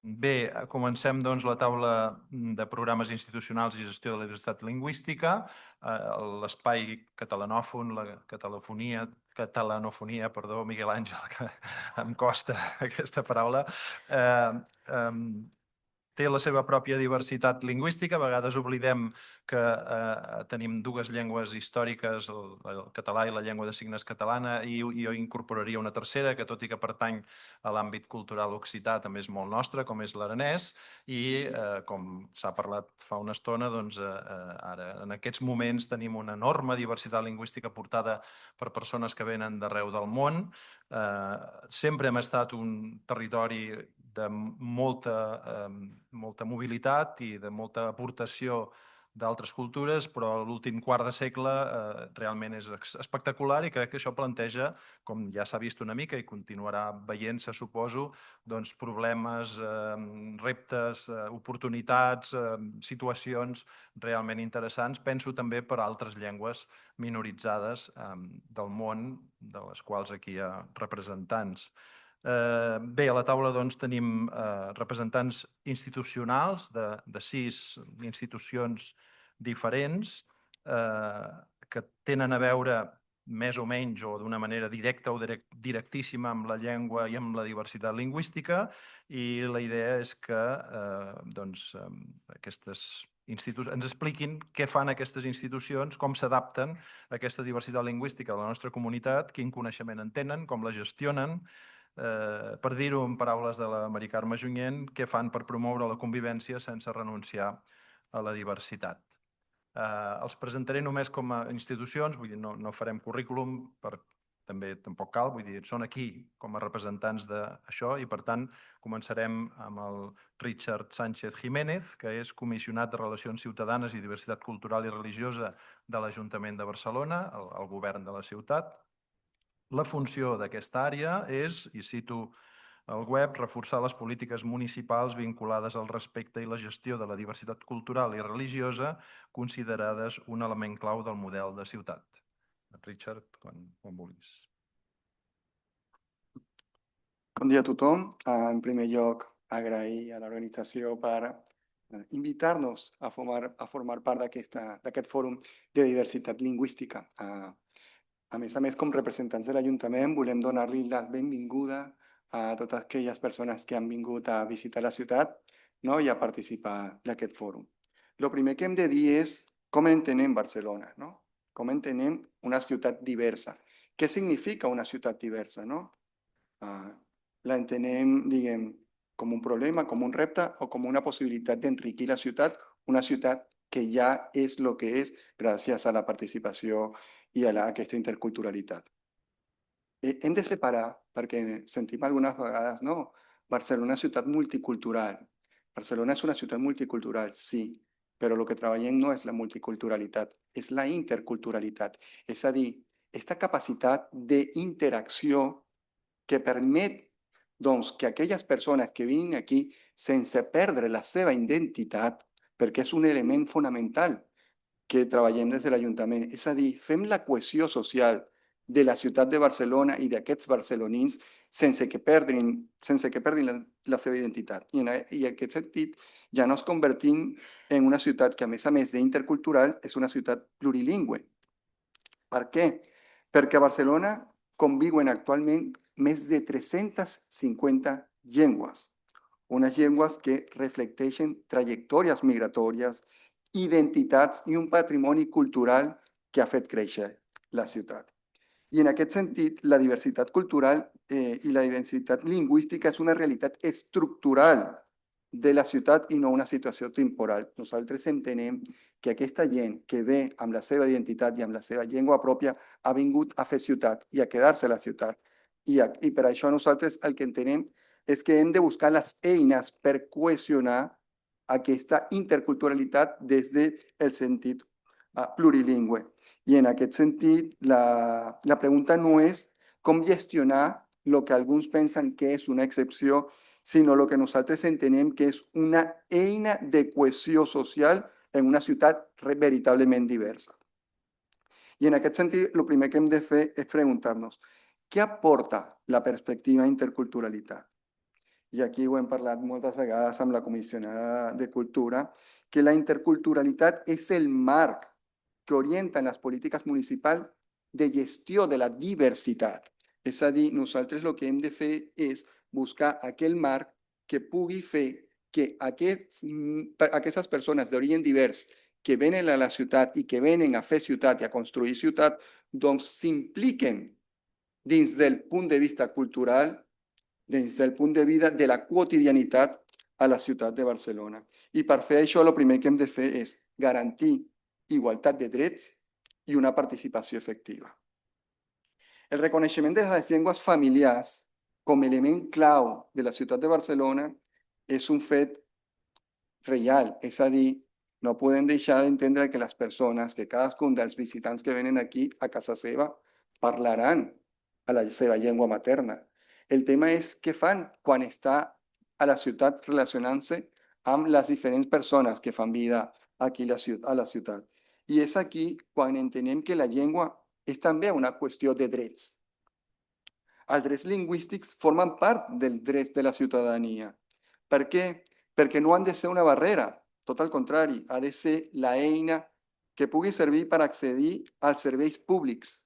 Bé, comencem doncs la taula de programes institucionals i gestió de la diversitat lingüística, l'espai catalanòfon, la catalanofonia, perdó, Miguel Àngel, que em costa aquesta paraula, té la seva pròpia diversitat lingüística. A vegades oblidem que tenim dues llengües històriques, el català i la llengua de signes catalana, i jo incorporaria una tercera, que tot i que pertany a l'àmbit cultural occità, també és molt nostre, com és l'aranès, i com s'ha parlat fa una estona, doncs ara en aquests moments tenim una enorme diversitat lingüística portada per persones que venen d'arreu del món. Sempre hem estat un territori de molta mobilitat i de molta aportació d'altres cultures, però l'últim quart de segle realment és espectacular i crec que això planteja, com ja s'ha vist una mica i continuarà veient-se, suposo, doncs problemes, reptes, oportunitats, situacions realment interessants. Penso també per altres llengües minoritzades del món, de les quals aquí hi ha representants. Bé, a la taula doncs, tenim representants institucionals de 6 institucions diferents que tenen a veure més o menys o d'una manera directa o directíssima amb la llengua i amb la diversitat lingüística, i la idea és que aquestes institucions ens expliquin què fan aquestes institucions, com s'adapten a aquesta diversitat lingüística de la nostra comunitat, quin coneixement en tenen, com la gestionen, per dir-ho en paraules de la Mari Carme Junyent, què fan per promoure la convivència sense renunciar a la diversitat. Els presentaré només com a institucions, vull dir, no farem currículum, també tampoc cal, vull dir, són aquí com a representants d'això i, per tant, començarem amb el Richard Sánchez Jiménez, que és comissionat de Relacions Ciutadanes i Diversitat Cultural i Religiosa de l'Ajuntament de Barcelona, el govern de la ciutat. La funció d'aquesta àrea és, i cito el web, reforçar les polítiques municipals vinculades al respecte i la gestió de la diversitat cultural i religiosa, considerades un element clau del model de ciutat. Richard, quan vulguis. Bon dia a tothom. En primer lloc, agrair a l'organització per invitar-nos a formar part d'aquest fòrum de diversitat lingüística. A més, com representants de l'Ajuntament, volem donar-li la benvinguda a totes aquelles persones que han vingut a visitar la ciutat, no? I a participar d'aquest fòrum. El primer que hem de dir és com entenem Barcelona, no? Com entenem una ciutat diversa. Què significa una ciutat diversa, no? La entenem, diguem, com un problema, com un repte o com una possibilitat d'enriquir la ciutat, una ciutat que ja és el que és gràcies a la participació i a aquesta interculturalitat. Hem de separar, perquè sentim algunes vegades, no, Barcelona és una ciutat multicultural. Barcelona és una ciutat multicultural, sí, però el que treballem no és la multiculturalitat, és la interculturalitat. És a dir, aquesta capacitat d'interacció que permet doncs, que aquelles persones que vinen aquí sense perdre la seva identitat, perquè és un element fonamental que treballem des de l'Ajuntament. És a dir, fem la cohesió social de la ciutat de Barcelona i d'aquests barcelonins sense que perdin la seva identitat. I en aquest sentit ja no ens convertim en una ciutat que, a més d'intercultural, és una ciutat plurilingüe. Per què? Perquè a Barcelona conviuen actualment més de 350 llengües. Unes llengües que reflecteixen trajectòries migratòries, identitats i un patrimoni cultural que ha fet créixer la ciutat. I en aquest sentit, la diversitat cultural i la diversitat lingüística és una realitat estructural de la ciutat i no una situació temporal. Nosaltres entenem que aquesta gent que ve amb la seva identitat i amb la seva llengua pròpia ha vingut a fer ciutat i a quedar-se a la ciutat. I per això nosaltres el que entenem és que hem de buscar les eines per cohesionar aquesta interculturalitat des del sentit plurilingüe. I en aquest sentit, la pregunta no és com gestionar el que alguns pensen que és una excepció, sinó el que nosaltres entenem que és una eina de cohesió social en una ciutat veritablement diversa. I en aquest sentit, el primer que hem de fer és preguntar-nos què aporta la perspectiva d'interculturalitat? i aquí ho hem parlat moltes vegades amb la comissionada de Cultura, que la interculturalitat és el marc que orienta les polítiques municipals de gestió de la diversitat. És a dir, nosaltres el que hem de fer és buscar aquell marc que pugui fer que aquestes persones d'origen divers que venen a la ciutat i que venen a fer ciutat i a construir ciutat, doncs s'impliquen dins del punt de vista cultural, des del punt de vista de la quotidianitat a la ciutat de Barcelona. I per fer això, el primer que hem de fer és garantir igualtat de drets i una participació efectiva. El reconeixement de les llengües familiars com a element clau de la ciutat de Barcelona és un fet real, és a dir, no podem deixar d'entendre que les persones, que cadascun dels visitants que venen aquí a casa seva, parlaran a la seva llengua materna. El tema és què fan quan està a la ciutat relacionant-se amb les diferents persones que fan vida aquí a la ciutat. I és aquí quan entenem que la llengua és també una qüestió de drets. Els drets lingüístics formen part dels drets de la ciutadania. Per què? Perquè no han de ser una barrera, tot al contrari, ha de ser la eina que pugui servir per accedir als serveis públics,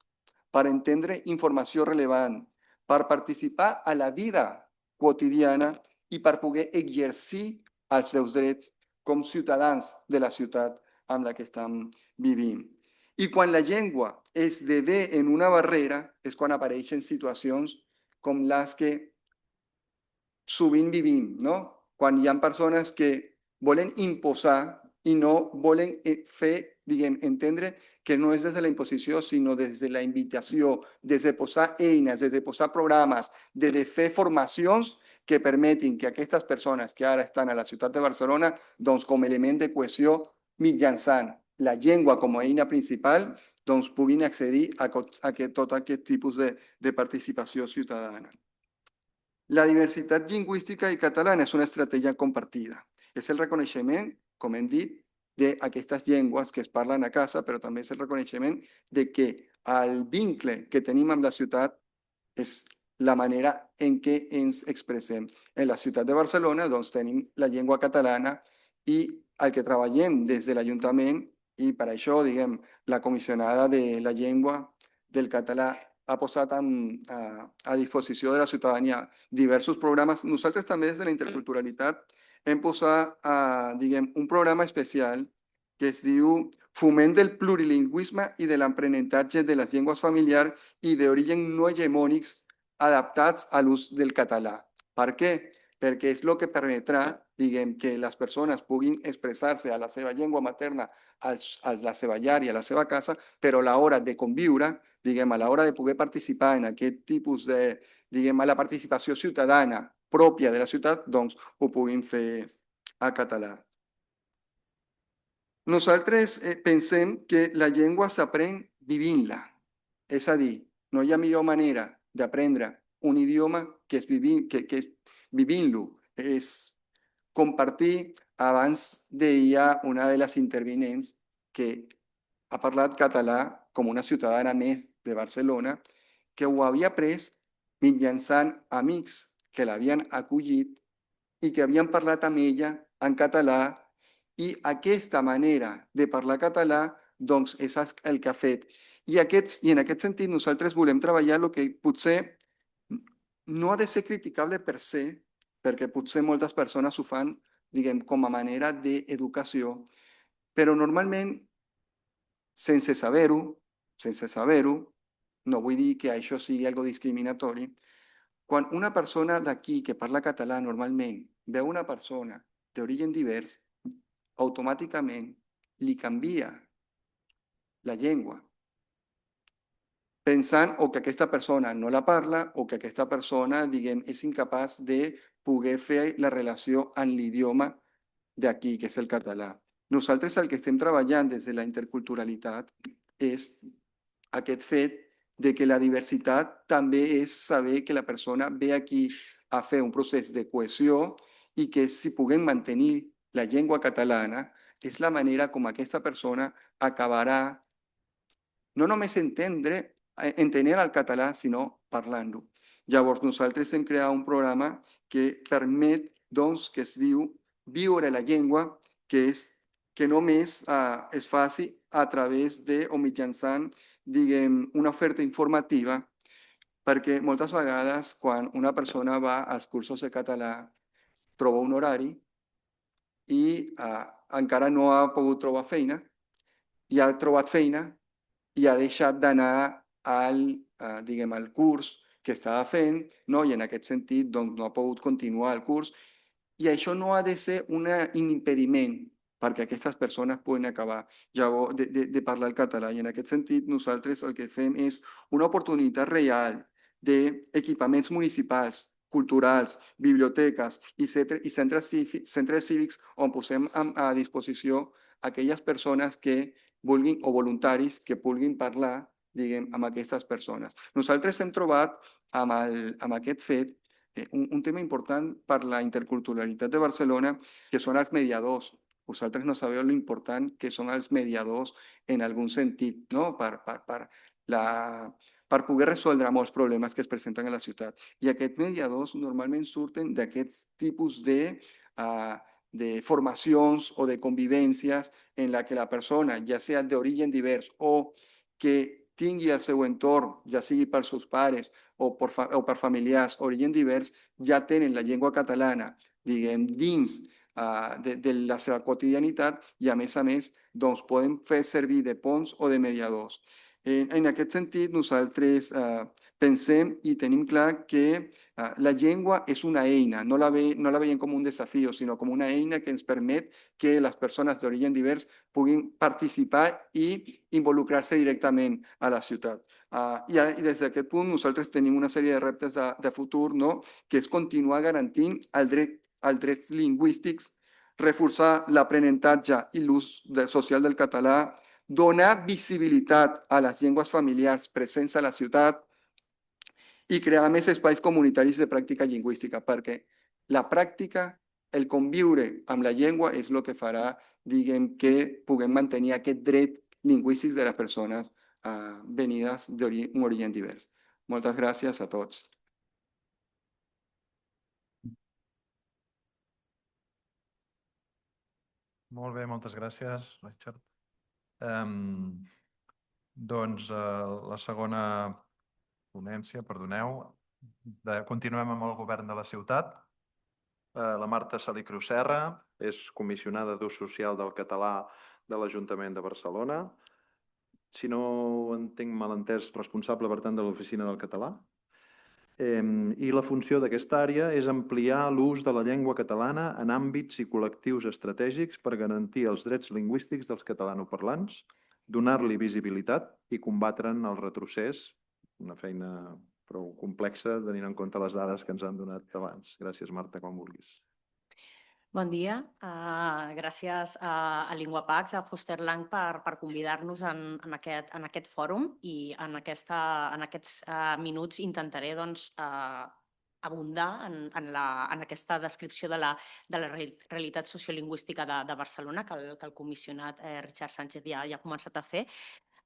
per entendre informació relevant, per participar a la vida quotidiana i per poder exercir els seus drets com ciutadans de la ciutat amb la que estem vivint. I quan la llengua esdevé en una barrera és quan apareixen situacions com les que sovint vivim, no? Quan hi ha persones que volen imposar i no volen fer, diguem, entendre que no és des de la imposició, sinó des de la invitació, des de posar eines, des de posar programes, des de fer formacions que permetin que aquestes persones que ara estan a la ciutat de Barcelona, doncs com a element de cohesió mitjançant la llengua com a eina principal, doncs puguin accedir a tot aquest tipus de participació ciutadana. La diversitat lingüística i catalana és una estratègia compartida. És el reconeixement, com hem dit, d'aquestes llengües que es parlen a casa, però també és el reconeixement de que el vincle que tenim amb la ciutat és la manera en què ens expressem. En la ciutat de Barcelona doncs, tenim la llengua catalana i el que treballem des de l'Ajuntament, i per això, diguem, la comissionada de la llengua del català ha posat a disposició de la ciutadania diversos programes. Nosaltres també des de la interculturalitat hem posat, diguem, un programa especial que es diu Foment del plurilingüisme i de l'aprenentatge de les llengües familiars i d'origen no hegemònics adaptats a l'ús del català. Per què? Perquè és el que permetrà, diguem, que les persones puguin expressar-se a la seva llengua materna, a la seva llar i a la seva casa, però a l'hora de conviure, diguem, a l'hora de poder participar en aquest tipus de, diguem, a la participació ciutadana pròpia de la ciutat, doncs ho puguin fer a català. Nosaltres pensem que la llengua s'aprèn vivint-la. És a dir, no hi ha millor manera d'aprendre un idioma que és vivint-lo. És compartir. Abans deia una de les intervinents que ha parlat català com una ciutadana més de Barcelona, que ho havia après mitjançant amics que l'havien acollit i que havien parlat amb ella en català, i aquesta manera de parlar català doncs és el que ha fet. I en aquest sentit nosaltres volem treballar el que potser no ha de ser criticable per se, perquè potser moltes persones ho fan, diguem, com a manera d'educació, però normalment, sense saber-ho, no vull dir que això sigui algo discriminatori, quan una persona d'aquí que parla català normalment veu una persona d'origen divers, automàticament li canvia la llengua, pensant o que aquesta persona no la parla o que aquesta persona, diguem, és incapaç de poder fer la relació amb l'idioma d'aquí, que és el català. Nosaltres el que estem treballant des de la interculturalitat és aquest fet de que la diversitat també és saber que la persona ve aquí a fer un procés de cohesió i que si puguem mantenir la llengua catalana és la manera com aquesta persona acabarà no només entenent el català, sinó parlant-lo. Llavors, nosaltres hem creat un programa que permet, doncs, que es diu Viure la llengua, que només es faci a través de o mitjançant, diguem, una oferta informativa, perquè moltes vegades quan una persona va als cursos de català troba un horari i encara no ha pogut trobar feina, i ha trobat feina i ha deixat d'anar diguem, al curs que estava fent, no? I en aquest sentit doncs, no ha pogut continuar el curs. I això no ha de ser un impediment perquè aquestes persones puguin acabar llavors de parlar el català. I en aquest sentit nosaltres el que fem és una oportunitat real d'equipaments municipals, culturals, biblioteques i centres cívics on posem a disposició aquelles persones que vulguin o voluntaris que vulguin parlar, diguem, amb aquestes persones. Nosaltres hem trobat amb aquest fet un tema important per la interculturalitat de Barcelona, que són els mediadors. Vosaltres no sabeu l'important que són els mediadors en algun sentit, no? Per poder resoldre molts problemes que es presenten a la ciutat. I aquests mediadors normalment surten d'aquests tipus de formacions o de convivències en la que la persona, ja sigui d'origen divers o que tingui el seu entorn, ja sigui pels seus pares o per familiars d'origen divers, ja tenen la llengua catalana, diguem, dins de la seva quotidianitat i, a més, doncs, poden fer servir de ponts o de mediadors. En aquest sentit, nosaltres pensem i tenim clar que la llengua és una eina, no la veiem com un desafiu, sinó com una eina que ens permet que les persones d'origen divers puguin participar i involucrar-se directament a la ciutat. I des d'aquest punt nosaltres tenim una sèrie de reptes de futur, no? Que és continuar garantint els drets lingüístics, reforçar l'aprenentatge i l'ús social del català, donar visibilitat a les llengües familiars presents a la ciutat i crear més espais comunitaris de pràctica lingüística, perquè la pràctica, el conviure amb la llengua és el que farà, diguem, que puguem mantenir aquest dret lingüístic de les persones venides d'un origen divers. Moltes gràcies a tots. Molt bé, moltes gràcies, Richard. Doncs la segona ponència, perdoneu. Continuem amb el govern de la ciutat. La Marta Salicru Serra és comissionada d'ús social del català de l'Ajuntament de Barcelona. Si no ho entenc mal entès, responsable, per tant, de l'Oficina del Català. I la funció d'aquesta àrea és ampliar l'ús de la llengua catalana en àmbits i col·lectius estratègics per garantir els drets lingüístics dels catalanoparlants, donar-li visibilitat i combatre'n el retrocés, una feina prou complexa tenint en compte les dades que ens han donat abans. Gràcies, Marta, quan vulguis. Bon dia. Gràcies a LinguaPax, a Foster Lang, per convidar-nos en aquest fòrum, i en aquests minuts intentaré abundar en aquesta descripció de la realitat sociolingüística de Barcelona que el comissionat Richard Sánchez ja ha començat a fer,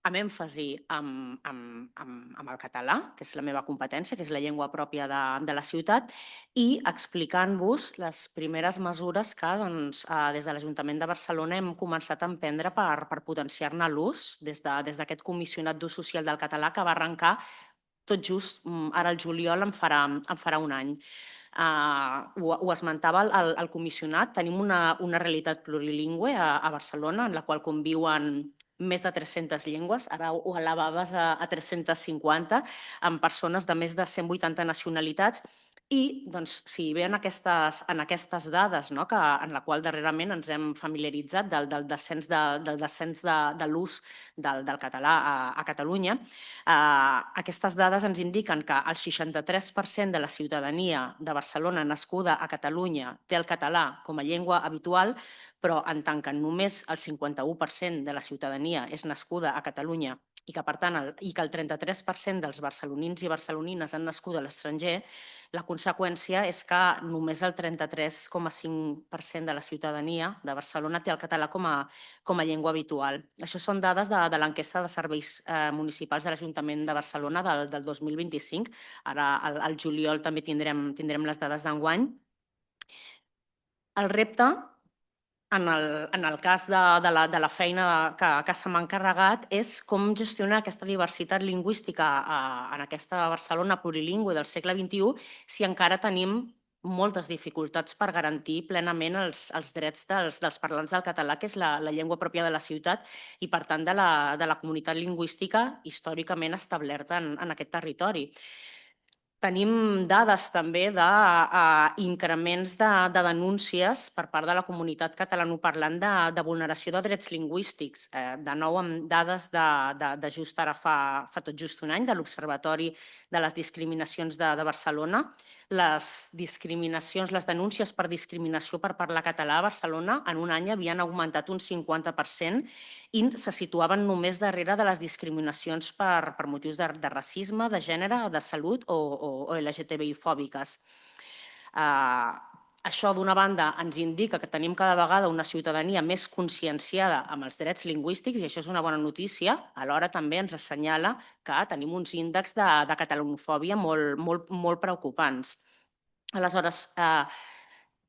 amb èmfasi amb el català, que és la meva competència, que és la llengua pròpia de la ciutat, i explicant-vos les primeres mesures que des de l'Ajuntament de Barcelona hem començat a emprendre per potenciar-ne l'ús des d'aquest comissionat d'ús social del català que va arrencar tot just ara al juliol en farà un any. Ho esmentava el comissionat, tenim una realitat plurilingüe a Barcelona en la qual conviuen més de 300 llengües, ara ho elevaves a 350, amb persones de més de 180 nacionalitats. I si bé en aquestes dades, en la qual darrerament ens hem familiaritzat del descens de l'ús del català a Catalunya, aquestes dades ens indiquen que el 63% de la ciutadania de Barcelona nascuda a Catalunya té el català com a llengua habitual, però en tant que només el 51% de la ciutadania és nascuda a Catalunya i que, per tant, i que el 33% dels barcelonins i barcelonines han nascut a l'estranger, la conseqüència és que només el 33,5% de la ciutadania de Barcelona té el català com a llengua habitual. Això són dades de l'enquesta de serveis municipals de l'Ajuntament de Barcelona del 2025. Ara, al juliol, també tindrem les dades d'enguany. El repte, en el cas de la feina que se m'ha encarregat, és com gestionar aquesta diversitat lingüística en aquesta Barcelona plurilingüe del segle XXI si encara tenim moltes dificultats per garantir plenament els drets dels parlants del català, que és la llengua pròpia de la ciutat i, per tant, de la comunitat lingüística històricament establerta en aquest territori. Tenim dades també d'increments de denúncies per part de la comunitat catalanoparlant de vulneració de drets lingüístics. De nou, amb dades de just ara fa tot just un any, de l'Observatori de les Discriminacions de Barcelona. Les denúncies per discriminació per parlar català a Barcelona en un any havien augmentat un 50% i se situaven només darrere de les discriminacions per motius de racisme, de gènere, de salut o LGTBI-fòbiques. Això, d'una banda, ens indica que tenim cada vegada una ciutadania més conscienciada amb els drets lingüístics, i això és una bona notícia. Alhora també ens assenyala que tenim uns índexs de catalanofòbia molt preocupants. Aleshores,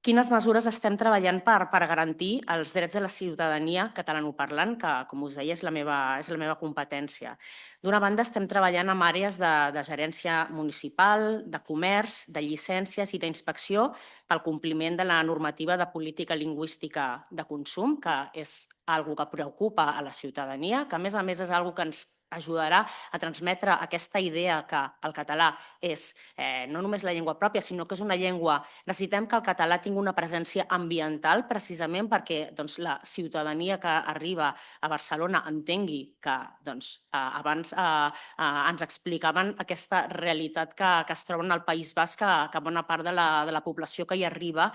quines mesures estem treballant per garantir els drets de la ciutadania catalanoparlant, que, com us deia, és la meva competència? D'una banda, estem treballant en àrees de gerència municipal, de comerç, de llicències i d'inspecció pel compliment de la normativa de política lingüística de consum, que és una cosa que preocupa a la ciutadania, que, a més, és una cosa que ens ajudarà a transmetre aquesta idea que el català és no només la llengua pròpia, sinó que és una llengua... Necessitem que el català tingui una presència ambiental, precisament perquè la ciutadania que arriba a Barcelona entengui que abans ens explicaven aquesta realitat que es troba al País Basc, que bona part de la població que hi arriba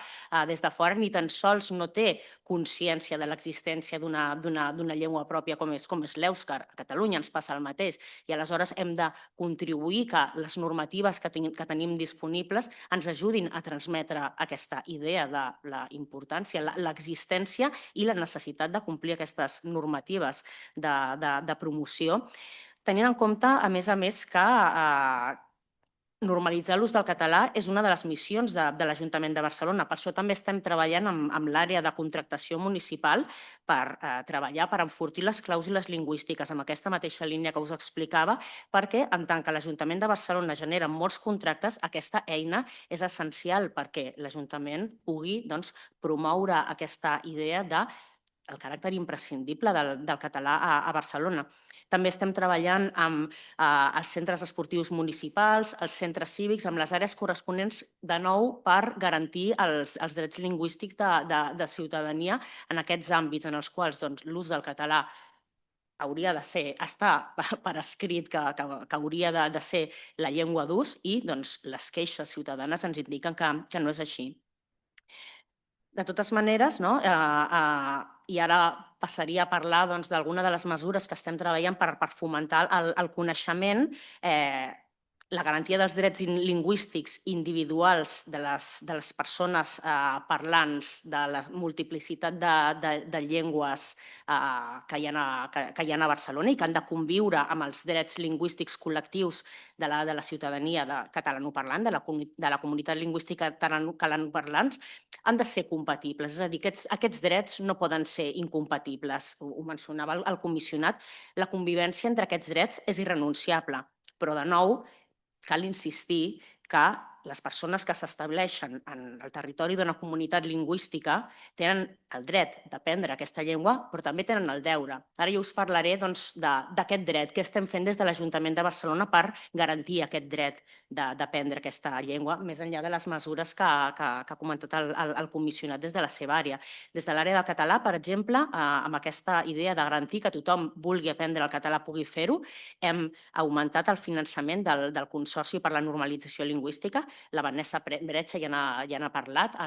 des de fora ni tan sols no té consciència de l'existència d'una llengua pròpia com és l'èuscar. A Catalunya ens passa el mateix i aleshores hem de contribuir que les normatives que tenim disponibles ens ajudin a transmetre aquesta idea de la importància, l'existència i la necessitat de complir aquestes normatives de promoció, tenint en compte, a més, que normalitzar l'ús del català és una de les missions de l'Ajuntament de Barcelona. Per això també estem treballant amb l'àrea de contractació municipal per treballar per enfortir les clàusules lingüístiques amb aquesta mateixa línia que us explicava, perquè en tant que l'Ajuntament de Barcelona genera molts contractes, aquesta eina és essencial perquè l'Ajuntament pugui promoure aquesta idea del caràcter imprescindible del català a Barcelona. També estem treballant amb els centres esportius municipals, els centres cívics, amb les àrees corresponents, de nou, per garantir els drets lingüístics de ciutadania en aquests àmbits en els quals l'ús del català hauria de ser, està per escrit que hauria de ser la llengua d'ús i les queixes ciutadanes ens indiquen que no és així. De totes maneres, i ara passaria a parlar d'alguna de les mesures que estem treballant per fomentar el coneixement, la garantia dels drets lingüístics individuals de les persones parlants de la multiplicitat de llengües que hi ha a Barcelona i que han de conviure amb els drets lingüístics col·lectius de la ciutadania catalanoparlant, de la comunitat lingüística catalanoparlants, han de ser compatibles. És a dir, aquests drets no poden ser incompatibles. Ho mencionava el comissionat. La convivència entre aquests drets és irrenunciable, però, de nou, cal insistir que les persones que s'estableixen en el territori d'una comunitat lingüística tenen el dret d'aprendre aquesta llengua, però també tenen el deure. Ara jo us parlaré d'aquest dret, què estem fent des de l'Ajuntament de Barcelona per garantir aquest dret d'aprendre aquesta llengua, més enllà de les mesures que ha comentat el comissionat des de la seva àrea. Des de l'àrea del català, per exemple, amb aquesta idea de garantir que tothom vulgui aprendre el català pugui fer-ho, hem augmentat el finançament del Consorci per la Normalització Lingüística la Vanessa Bretxa ja n'ha parlat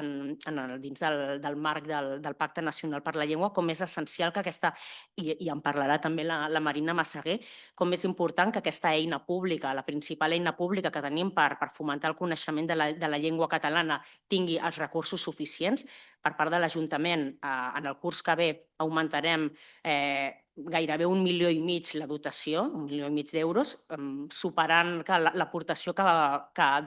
dins del marc del Pacte Nacional per la Llengua, com és essencial que aquesta, i en parlarà també la Marina Massaguer, com és important que aquesta eina pública, la principal eina pública que tenim per fomentar el coneixement de la llengua catalana, tingui els recursos suficients. Per part de l'Ajuntament, en el curs que ve augmentarem gairebé 1,5 milions la dotació, 1,5 milions d'euros, superant l'aportació que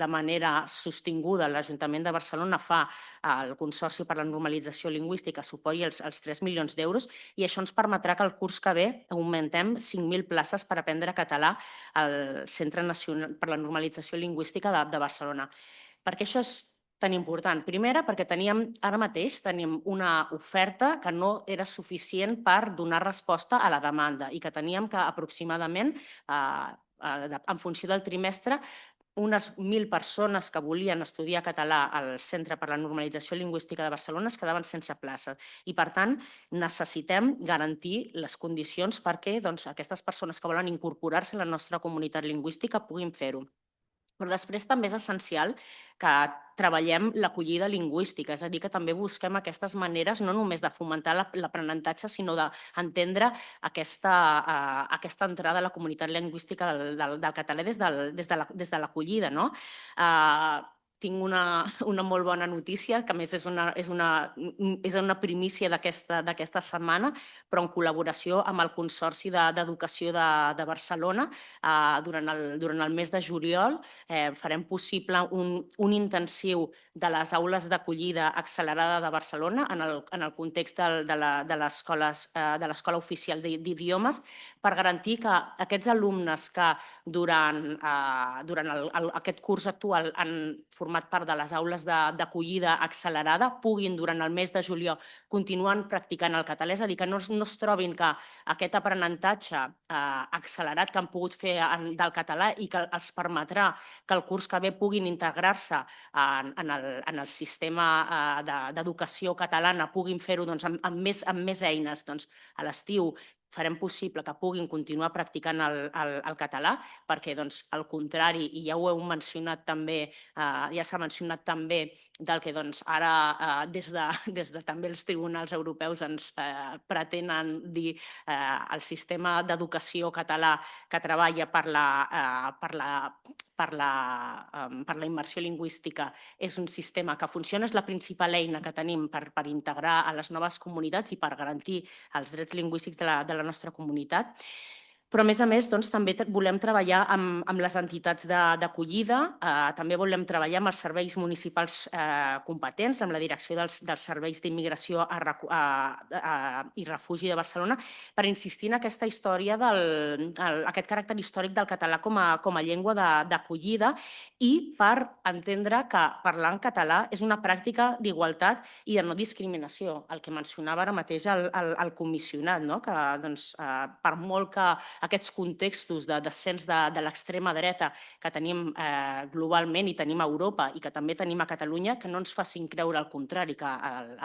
de manera sostinguda l'Ajuntament de Barcelona fa al Consorci per la Normalització Lingüística, superi els 3 milions d'euros, i això ens permetrà que el curs que ve augmentem 5.000 places per aprendre català al Centre Nacional per la Normalització Lingüística de Barcelona. Per què això és tan important? Primera, perquè ara mateix tenim una oferta que no era suficient per donar resposta a la demanda i que teníem que aproximadament, en funció del trimestre, unes 1.000 persones que volien estudiar català al Centre per la Normalització Lingüística de Barcelona es quedaven sense plaça. I, per tant, necessitem garantir les condicions perquè aquestes persones que volen incorporar-se a la nostra comunitat lingüística puguin fer-ho. Però després també és essencial que treballem l'acollida lingüística, és a dir, que també busquem aquestes maneres no només de fomentar l'aprenentatge, sinó d'entendre aquesta entrada a la comunitat lingüística del català des de l'acollida. Tinc una molt bona notícia, que a més és una primícia d'aquesta setmana, però en col·laboració amb el Consorci d'Educació de Barcelona, durant el mes de juliol farem possible un intensiu de les aules d'acollida accelerada de Barcelona en el context de l'Escola Oficial d'Idiomes, per garantir que aquests alumnes que durant aquest curs actual han format part de les aules d'acollida accelerada puguin durant el mes de juliol continuar practicant el català, és a dir, que no es trobin que aquest aprenentatge accelerat que han pogut fer del català i que els permetrà que el curs que ve puguin integrar-se en el sistema d'educació catalana, puguin fer-ho amb més eines. A l'estiu farem possible que puguin continuar practicant el català, perquè, al contrari, i ja ho heu mencionat també, ja s'ha mencionat també, del que ara des de també els tribunals europeus ens pretenen dir el sistema d'educació català que treballa per la immersió lingüística és un sistema que funciona, és la principal eina que tenim per integrar a les noves comunitats i per garantir els drets lingüístics de la nostra comunitat. Però, a més, també volem treballar amb les entitats d'acollida, també volem treballar amb els serveis municipals competents, amb la Direcció dels Serveis d'Immigració i Refugi de Barcelona, per insistir en aquesta història, aquest caràcter històric del català com a llengua d'acollida i per entendre que parlar en català és una pràctica d'igualtat i de no discriminació, el que mencionava ara mateix el comissionat, que per molt que aquests contextos de descens de l'extrema dreta que tenim globalment i tenim a Europa i que també tenim a Catalunya, que no ens facin creure el contrari, que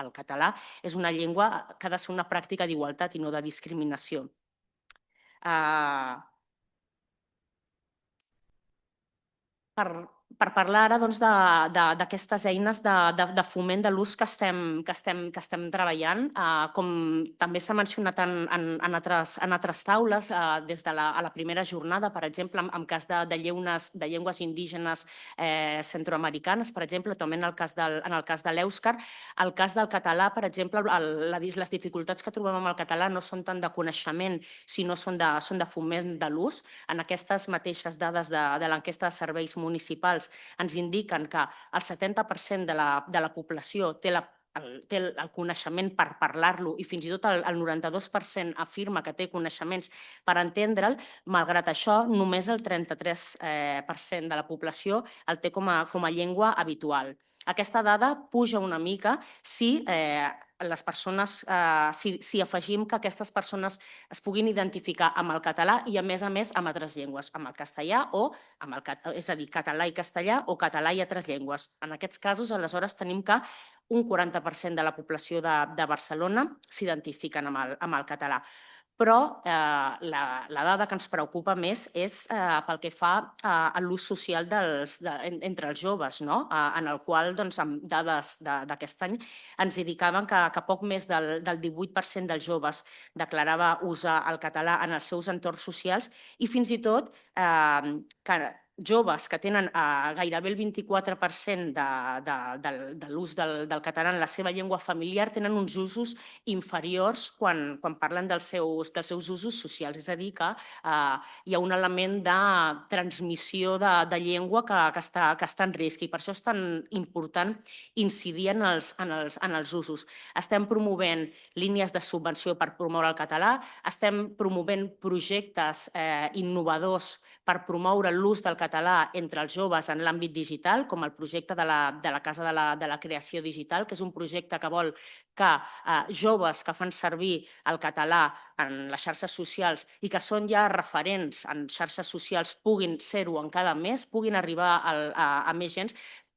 el català és una llengua que ha de ser una pràctica d'igualtat i no de discriminació. Per parlar ara d'aquestes eines de foment de l'ús que estem treballant, com també s'ha mencionat en altres taules, des de la primera jornada, per exemple, en cas de llengües indígenes centroamericanes, per exemple, també en el cas de l'èuscar. El cas del català, per exemple, les dificultats que trobem amb el català no són tant de coneixement, sinó són de foment de l'ús. En aquestes mateixes dades de l'enquesta de serveis municipals ens indiquen que el 70% de la població té el coneixement per parlar-lo i fins i tot el 92% afirma que té coneixements per entendre'l. Malgrat això, només el 33% de la població el té com a llengua habitual. Aquesta dada puja una mica si afegim que aquestes persones es puguin identificar amb el català i, a més, amb altres llengües, amb el castellà, és a dir, català i castellà o català i altres llengües. En aquests casos, aleshores, tenim que un 40% de la població de Barcelona s'identifiquen amb el català. però la dada que ens preocupa més és pel que fa a l'ús social entre els joves, no? En el qual, amb dades d'aquest any, ens indicaven que poc més del 18% dels joves declarava usar el català en els seus entorns socials i fins i tot que joves que tenen gairebé el 24% de l'ús del català en la seva llengua familiar tenen uns usos inferiors quan parlen dels seus usos socials. És a dir, que hi ha un element de transmissió de llengua que està en risc i per això és tan important incidir en els usos. Estem promovent línies de subvenció per promoure el català, estem promovent projectes innovadors per promoure l'ús del català entre els joves en l'àmbit digital, com el projecte de la Casa de la Creació Digital, que és un projecte que vol que joves que fan servir el català en les xarxes socials i que són ja referents en xarxes socials puguin ser-ho en cada mes, puguin arribar a més gent,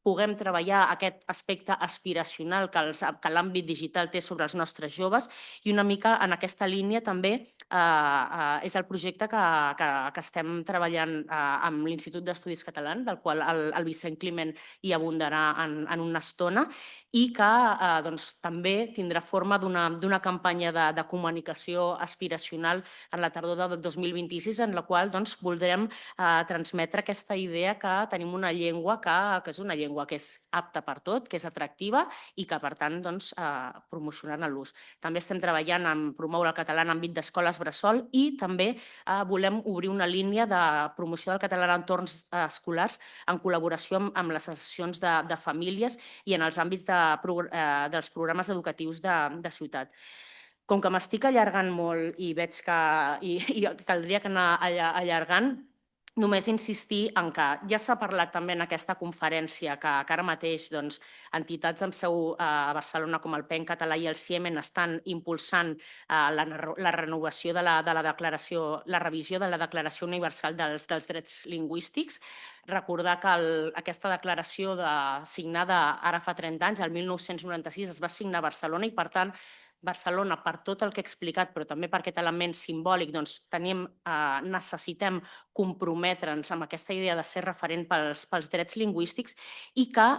puguem treballar aquest aspecte aspiracional que l'àmbit digital té sobre els nostres joves i una mica en aquesta línia també és el projecte que estem treballant amb l'Institut d'Estudis Catalans, del qual el Vicent Climent hi abundarà en una estona i que també tindrà forma d'una campanya de comunicació aspiracional en la tardor del 2026, en la qual voldrem transmetre aquesta idea que tenim una llengua que és una llengua que és apta per tot, que és atractiva i que, per tant, promocionar-ne l'ús. També estem treballant en promoure el català en àmbit d'escoles bressol i també volem obrir una línia de promoció del català en entorns escolars en col·laboració amb les associacions de famílies i en els àmbits dels programes educatius de ciutat. Com que m'estic allargant molt i veig que caldria anar allargant, només insistir en que ja s'ha parlat també en aquesta conferència que ara mateix entitats amb seu a Barcelona com el PEN Català i el CIEMEN estan impulsant la renovació de la declaració, la revisió de la Declaració Universal dels Drets Lingüístics. Recordar que aquesta declaració signada ara fa 30 anys, el 1996, es va signar a Barcelona i, per tant, Barcelona, per tot el que he explicat, però també per aquest element simbòlic, necessitem comprometre'ns amb aquesta idea de ser referent pels drets lingüístics i que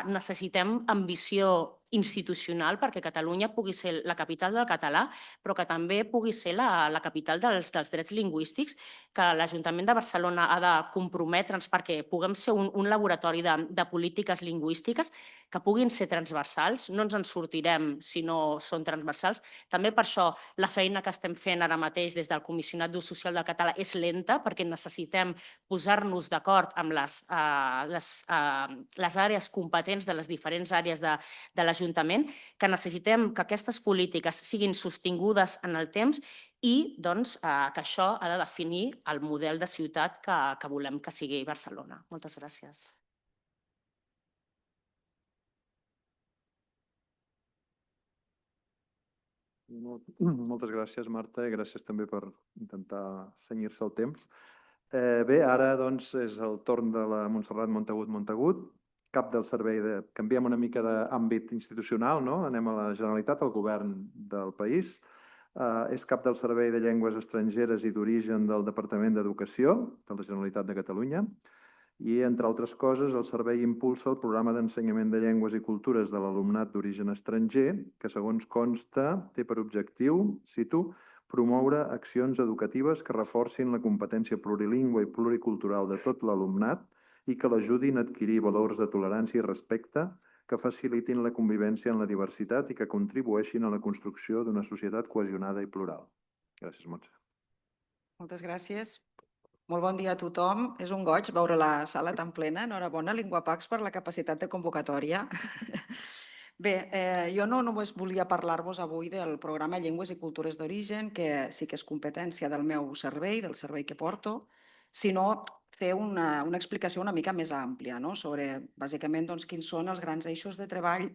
necessitem ambició institucional perquè Catalunya pugui ser la capital del català, però que també pugui ser la capital dels drets lingüístics, que l'Ajuntament de Barcelona ha de comprometre'ns perquè puguem ser un laboratori de polítiques lingüístiques que puguin ser transversals. No ens en sortirem si no són transversals. També per això la feina que estem fent ara mateix des del Comissionat d'Ús Social del Català és lenta, perquè necessitem posar-nos d'acord amb les àrees competents de les diferents àrees de l'Ajuntament, que necessitem que aquestes polítiques siguin sostingudes en el temps i que això ha de definir el model de ciutat que volem que sigui Barcelona. Moltes gràcies. Moltes gràcies, Marta, i gràcies també per intentar cenyir-se al temps. Bé, ara és el torn de la Montserrat Montagut, cap del servei Canviem una mica d'àmbit institucional, no? Anem a la Generalitat, al govern del país. És cap del Servei de Llengües Estrangeres i d'Origen del Departament d'Educació de la Generalitat de Catalunya. I, entre altres coses, el servei impulsa el programa d'ensenyament de llengües i cultures de l'alumnat d'origen estranger, que, segons consta, té per objectiu, cito, promoure accions educatives que reforcin la competència plurilingüe i pluricultural de tot l'alumnat i que l'ajudin a adquirir valors de tolerància i respecte que facilitin la convivència en la diversitat i que contribueixin a la construcció d'una societat cohesionada i plural. Gràcies, Montse. Moltes gràcies. Molt bon dia a tothom. És un goig veure la sala tan plena. Enhorabona, Linguapax, per la capacitat de convocatòria. Bé, jo no només volia parlar-vos avui del programa Llengües i Cultures d'Origen, que sí que és competència del meu servei, del servei que porto, sinó fer una explicació una mica més àmplia sobre, bàsicament, quins són els grans eixos de treball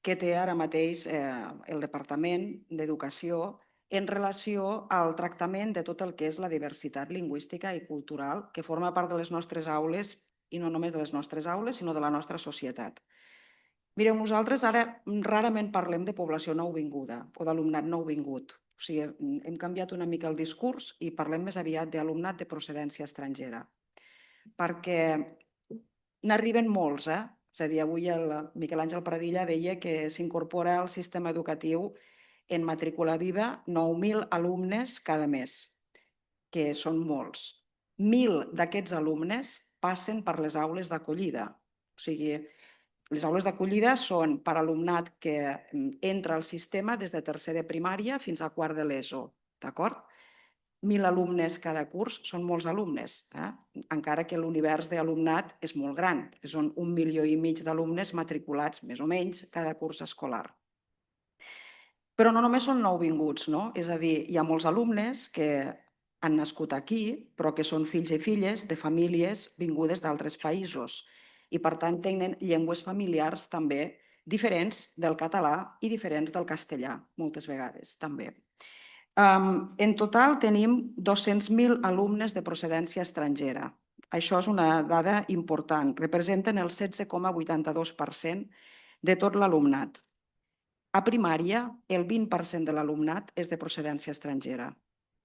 que té ara mateix el Departament d'Educació en relació al tractament de tot el que és la diversitat lingüística i cultural que forma part de les nostres aules, i no només de les nostres aules, sinó de la nostra societat. Mireu, nosaltres ara rarament parlem de població nouvinguda o d'alumnat nouvingut. O sigui, hem canviat una mica el discurs i parlem més aviat d'alumnat de procedència estrangera. Perquè n'arriben molts, És a dir, avui el Miquel Àngel Pradilla deia que s'incorpora al sistema educatiu en matrícula viva 9.000 alumnes cada mes, que són molts. 1.000 d'aquests alumnes passen per les aules d'acollida. O sigui, les aules d'acollida són per alumnat que entra al sistema des de tercer de primària fins a quart de l'ESO, d'acord? 1.000 alumnes cada curs són molts alumnes, encara que l'univers d'alumnat és molt gran. Són 1,5 milions d'alumnes matriculats, més o menys, cada curs escolar. Però no només són nouvinguts, no? És a dir, hi ha molts alumnes que han nascut aquí, però que són fills i filles de famílies vingudes d'altres països i, per tant, tenen llengües familiars també diferents del català i diferents del castellà, moltes vegades, també. En total tenim 200.000 alumnes de procedència estrangera. Això és una dada important. Representen el 16,82% de tot l'alumnat. A primària, el 20% de l'alumnat és de procedència estrangera.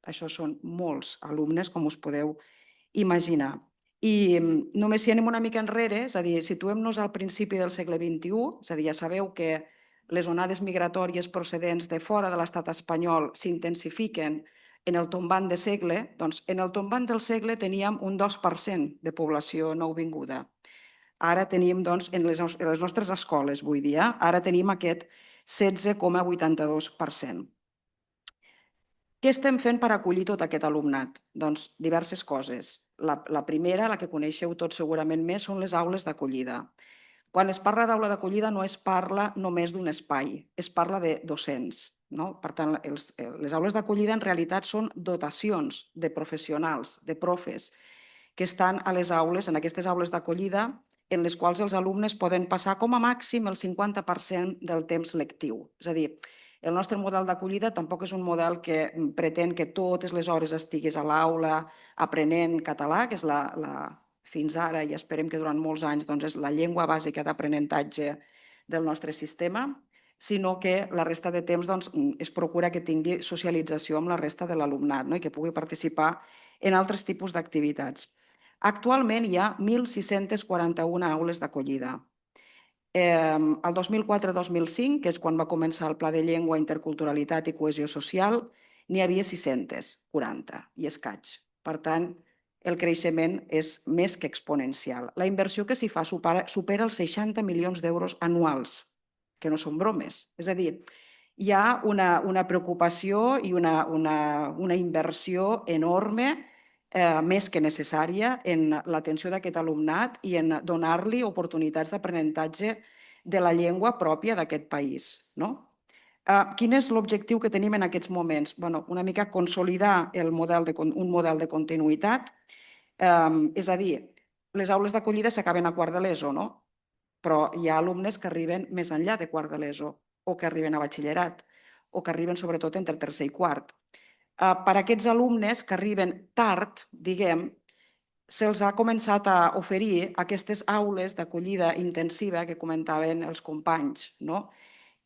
Això són molts alumnes, com us podeu imaginar. I només si anem una mica enrere, és a dir, situem-nos al principi del segle XXI, és a dir, ja sabeu que les onades migratòries procedents de fora de l'estat espanyol s'intensifiquen en el tombant de segle, doncs en el tombant del segle teníem un 2% de població nouvinguda. Ara tenim, doncs, en les nostres escoles, vull dir, ara tenim aquest 16,82%. Què estem fent per acollir tot aquest alumnat? Doncs diverses coses. La primera, la que coneixeu tots segurament més, són les aules d'acollida. Quan es parla d'aula d'acollida no es parla només d'un espai, es parla de docents. Per tant, les aules d'acollida en realitat són dotacions de professionals, de profes, que estan a les aules, en aquestes aules d'acollida, en les quals els alumnes poden passar com a màxim el 50% del temps lectiu. És a dir, el nostre model d'acollida tampoc és un model que pretén que totes les hores estiguis a l'aula aprenent català, que és fins ara, i esperem que durant molts anys, és la llengua bàsica d'aprenentatge del nostre sistema, sinó que la resta de temps es procura que tingui socialització amb la resta de l'alumnat i que pugui participar en altres tipus d'activitats. Actualment hi ha 1.641 aules d'acollida. El 2004-2005, que és quan va començar el Pla de Llengua, Interculturalitat i Cohesió Social, n'hi havia 640 i escaig. Per tant, el creixement és més que exponencial. La inversió que s'hi fa supera els 60 milions d'euros anuals, que no són bromes. És a dir, hi ha una preocupació i una inversió enorme, més que necessària, en l'atenció d'aquest alumnat i en donar-li oportunitats d'aprenentatge de la llengua pròpia d'aquest país. Quin és l'objectiu que tenim en aquests moments? Una mica consolidar un model de continuïtat. És a dir, les aules d'acollida s'acaben a quart de l'ESO, però hi ha alumnes que arriben més enllà de quart de l'ESO o que arriben a batxillerat o que arriben sobretot entre tercer i quart. Per a aquests alumnes que arriben tard, se'ls ha començat a oferir aquestes aules d'acollida intensiva que comentaven els companys,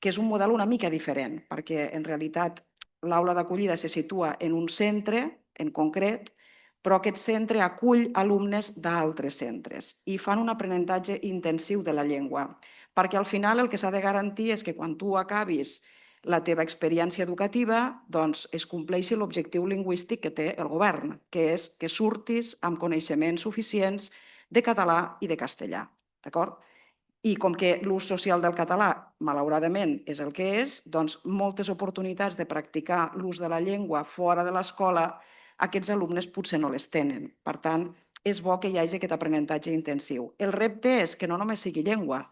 que és un model una mica diferent, perquè en realitat l'aula d'acollida se situa en un centre en concret, però aquest centre acull alumnes d'altres centres i fan un aprenentatge intensiu de la llengua, perquè al final el que s'ha de garantir és que quan tu acabis la teva experiència educativa es compleixi l'objectiu lingüístic que té el govern, que és que surtis amb coneixements suficients de català i de castellà. D'acord? I com que l'ús social del català, malauradament, és el que és, moltes oportunitats de practicar l'ús de la llengua fora de l'escola, aquests alumnes potser no les tenen. Per tant, és bo que hi hagi aquest aprenentatge intensiu. El repte és que no només sigui llengua,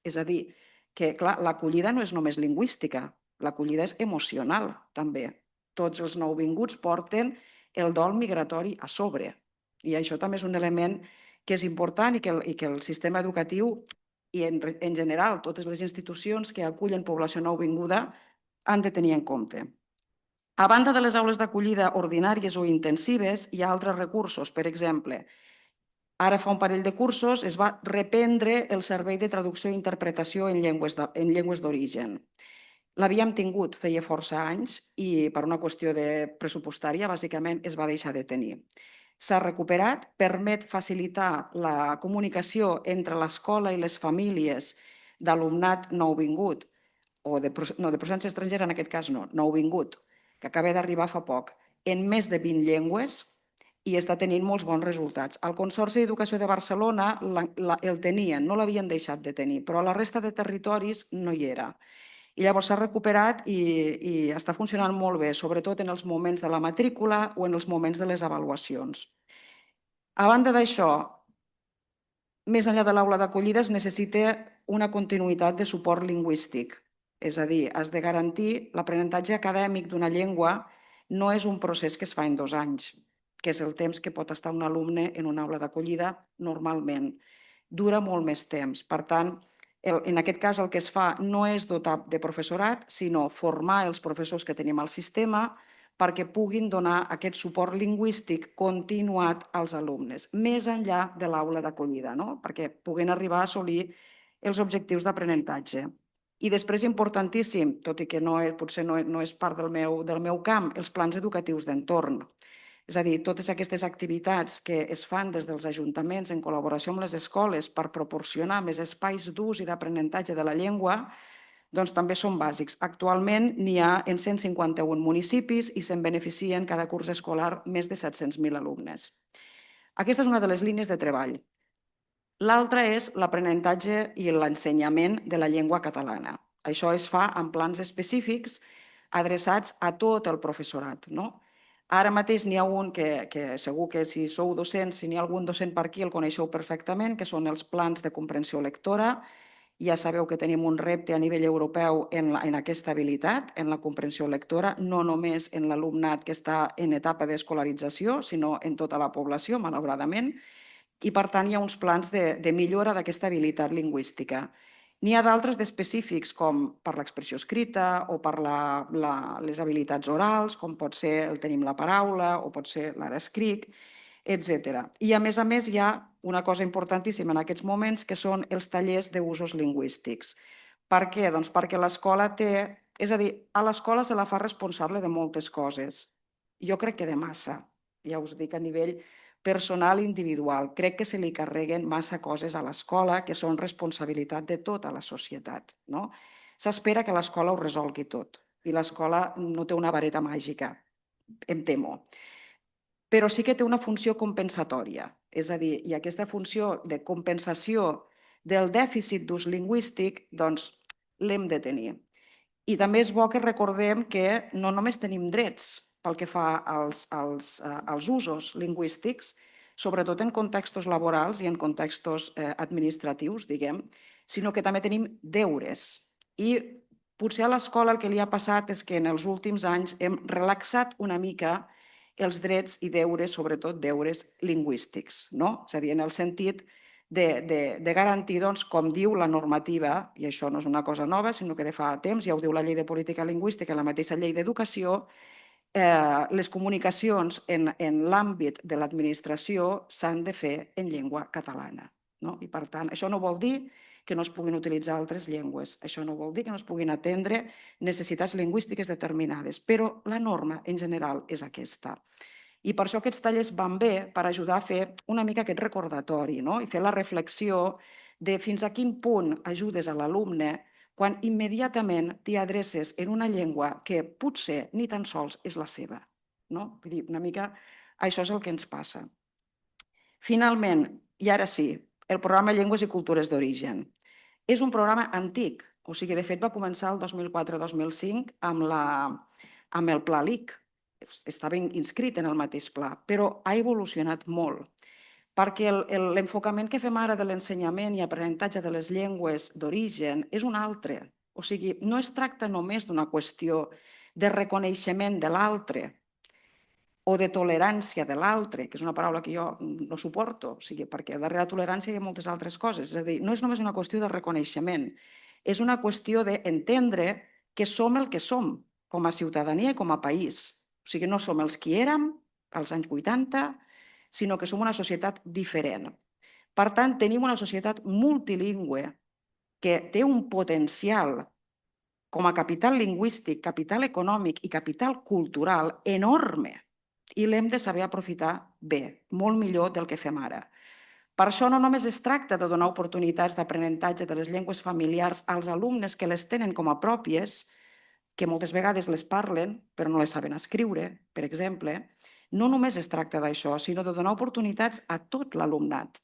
és a dir, que l'acollida no és només lingüística, l'acollida és emocional també. Tots els nouvinguts porten el dol migratori a sobre i això també és un element que és important i que el sistema educatiu i en general totes les institucions que acullen població nouvinguda han de tenir en compte. A banda de les aules d'acollida ordinàries o intensives, hi ha altres recursos. Per exemple, ara fa un parell de cursos es va reprendre el servei de traducció i interpretació en llengües d'origen. L'havíem tingut feia força anys i per una qüestió pressupostària, bàsicament, es va deixar de tenir. S'ha recuperat, permet facilitar la comunicació entre l'escola i les famílies d'alumnat nouvingut, o de procedència estrangera, en aquest cas no, nouvingut, que acaba d'arribar fa poc, en més de 20 llengües i està tenint molts bons resultats. El Consorci d'Educació de Barcelona el tenien, no l'havien deixat de tenir, però a la resta de territoris no hi era. I llavors s'ha recuperat i està funcionant molt bé, sobretot en els moments de la matrícula o en els moments de les avaluacions. A banda d'això, més enllà de l'aula d'acollida es necessita una continuïtat de suport lingüístic. És a dir, has de garantir l'aprenentatge acadèmic d'una llengua no és un procés que es fa en 2 anys, que és el temps que pot estar un alumne en una aula d'acollida normalment. Dura molt més temps. Per tant, en aquest cas el que es fa no és dotar de professorat, sinó formar els professors que tenim al sistema perquè puguin donar aquest suport lingüístic continuat als alumnes, més enllà de l'aula d'acollida, perquè puguin arribar a assolir els objectius d'aprenentatge. I després, importantíssim, tot i que potser no és part del meu camp, els plans educatius d'entorn. És a dir, totes aquestes activitats que es fan des dels ajuntaments en col·laboració amb les escoles per proporcionar més espais d'ús i d'aprenentatge de la llengua, doncs també són bàsics. Actualment n'hi ha en 151 municipis i se'n beneficien cada curs escolar més de 700.000 alumnes. Aquesta és una de les línies de treball. L'altra és l'aprenentatge i l'ensenyament de la llengua catalana. Això es fa en plans específics adreçats a tot el professorat. Ara mateix n'hi ha un que segur que si sou docents, si n'hi ha algun docent per aquí el coneixeu perfectament, que són els plans de comprensió lectora. Ja sabeu que tenim un repte a nivell europeu en aquesta habilitat, en la comprensió lectora, no només en l'alumnat que està en etapa d'escolarització, sinó en tota la població, malauradament, i per tant hi ha uns plans de millora d'aquesta habilitat lingüística. N'hi ha d'altres d'específics, com per l'expressió escrita o per les habilitats orals, com pot ser el tenim la paraula o pot ser l'ara escric, etc. I a més hi ha una cosa importantíssima en aquests moments, que són els tallers d'usos lingüístics. Per què? Doncs perquè l'escola té... És a dir, a l'escola se la fa responsable de moltes coses. Jo crec que de massa, ja us dic a nivell personal i individual. Crec que se li carreguen massa coses a l'escola que són responsabilitat de tota la societat. S'espera que l'escola ho resolgui tot i l'escola no té una vareta màgica, em temo. Però sí que té una funció compensatòria, és a dir, i aquesta funció de compensació del dèficit d'ús lingüístic, doncs l'hem de tenir. I també és bo que recordem que no només tenim drets pel que fa als usos lingüístics, sobretot en contextos laborals i en contextos administratius, diguem, sinó que també tenim deures. I potser a l'escola el que li ha passat és que en els últims anys hem relaxat una mica els drets i deures, sobretot deures lingüístics, és a dir, en el sentit de garantir, com diu la normativa, i això no és una cosa nova, sinó que de fa temps, ja ho diu la llei de política lingüística, la mateixa llei d'educació, les comunicacions en l'àmbit de l'administració s'han de fer en llengua catalana. I per tant, això no vol dir que no es puguin utilitzar altres llengües, això no vol dir que no es puguin atendre necessitats lingüístiques determinades, però la norma en general és aquesta. I per això aquests tallers van bé per ajudar a fer una mica aquest recordatori i fer la reflexió de fins a quin punt ajudes a l'alumne quan immediatament t'hi adreces en una llengua que potser ni tan sols és la seva. Vull dir, una mica això és el que ens passa. Finalment, i ara sí, el programa Llengües i Cultures d'Origen. És un programa antic, o sigui, de fet va començar el 2004-2005 amb el Pla LIC. Estava inscrit en el mateix pla, però ha evolucionat molt, perquè l'enfocament que fem ara de l'ensenyament i aprenentatge de les llengües d'origen és un altre. O sigui, no es tracta només d'una qüestió de reconeixement de l'altre o de tolerància de l'altre, que és una paraula que jo no suporto, perquè darrere la tolerància hi ha moltes altres coses. És a dir, no és només una qüestió de reconeixement, és una qüestió d'entendre que som el que som com a ciutadania i com a país. O sigui, no som els que érem als anys 80, sinó que som una societat diferent. Per tant, tenim una societat multilingüe que té un potencial com a capital lingüístic, capital econòmic i capital cultural enorme i l'hem de saber aprofitar bé, molt millor del que fem ara. Per això no només es tracta de donar oportunitats d'aprenentatge de les llengües familiars als alumnes que les tenen com a pròpies, que moltes vegades les parlen però no les saben escriure, per exemple. No només es tracta d'això, sinó de donar oportunitats a tot l'alumnat,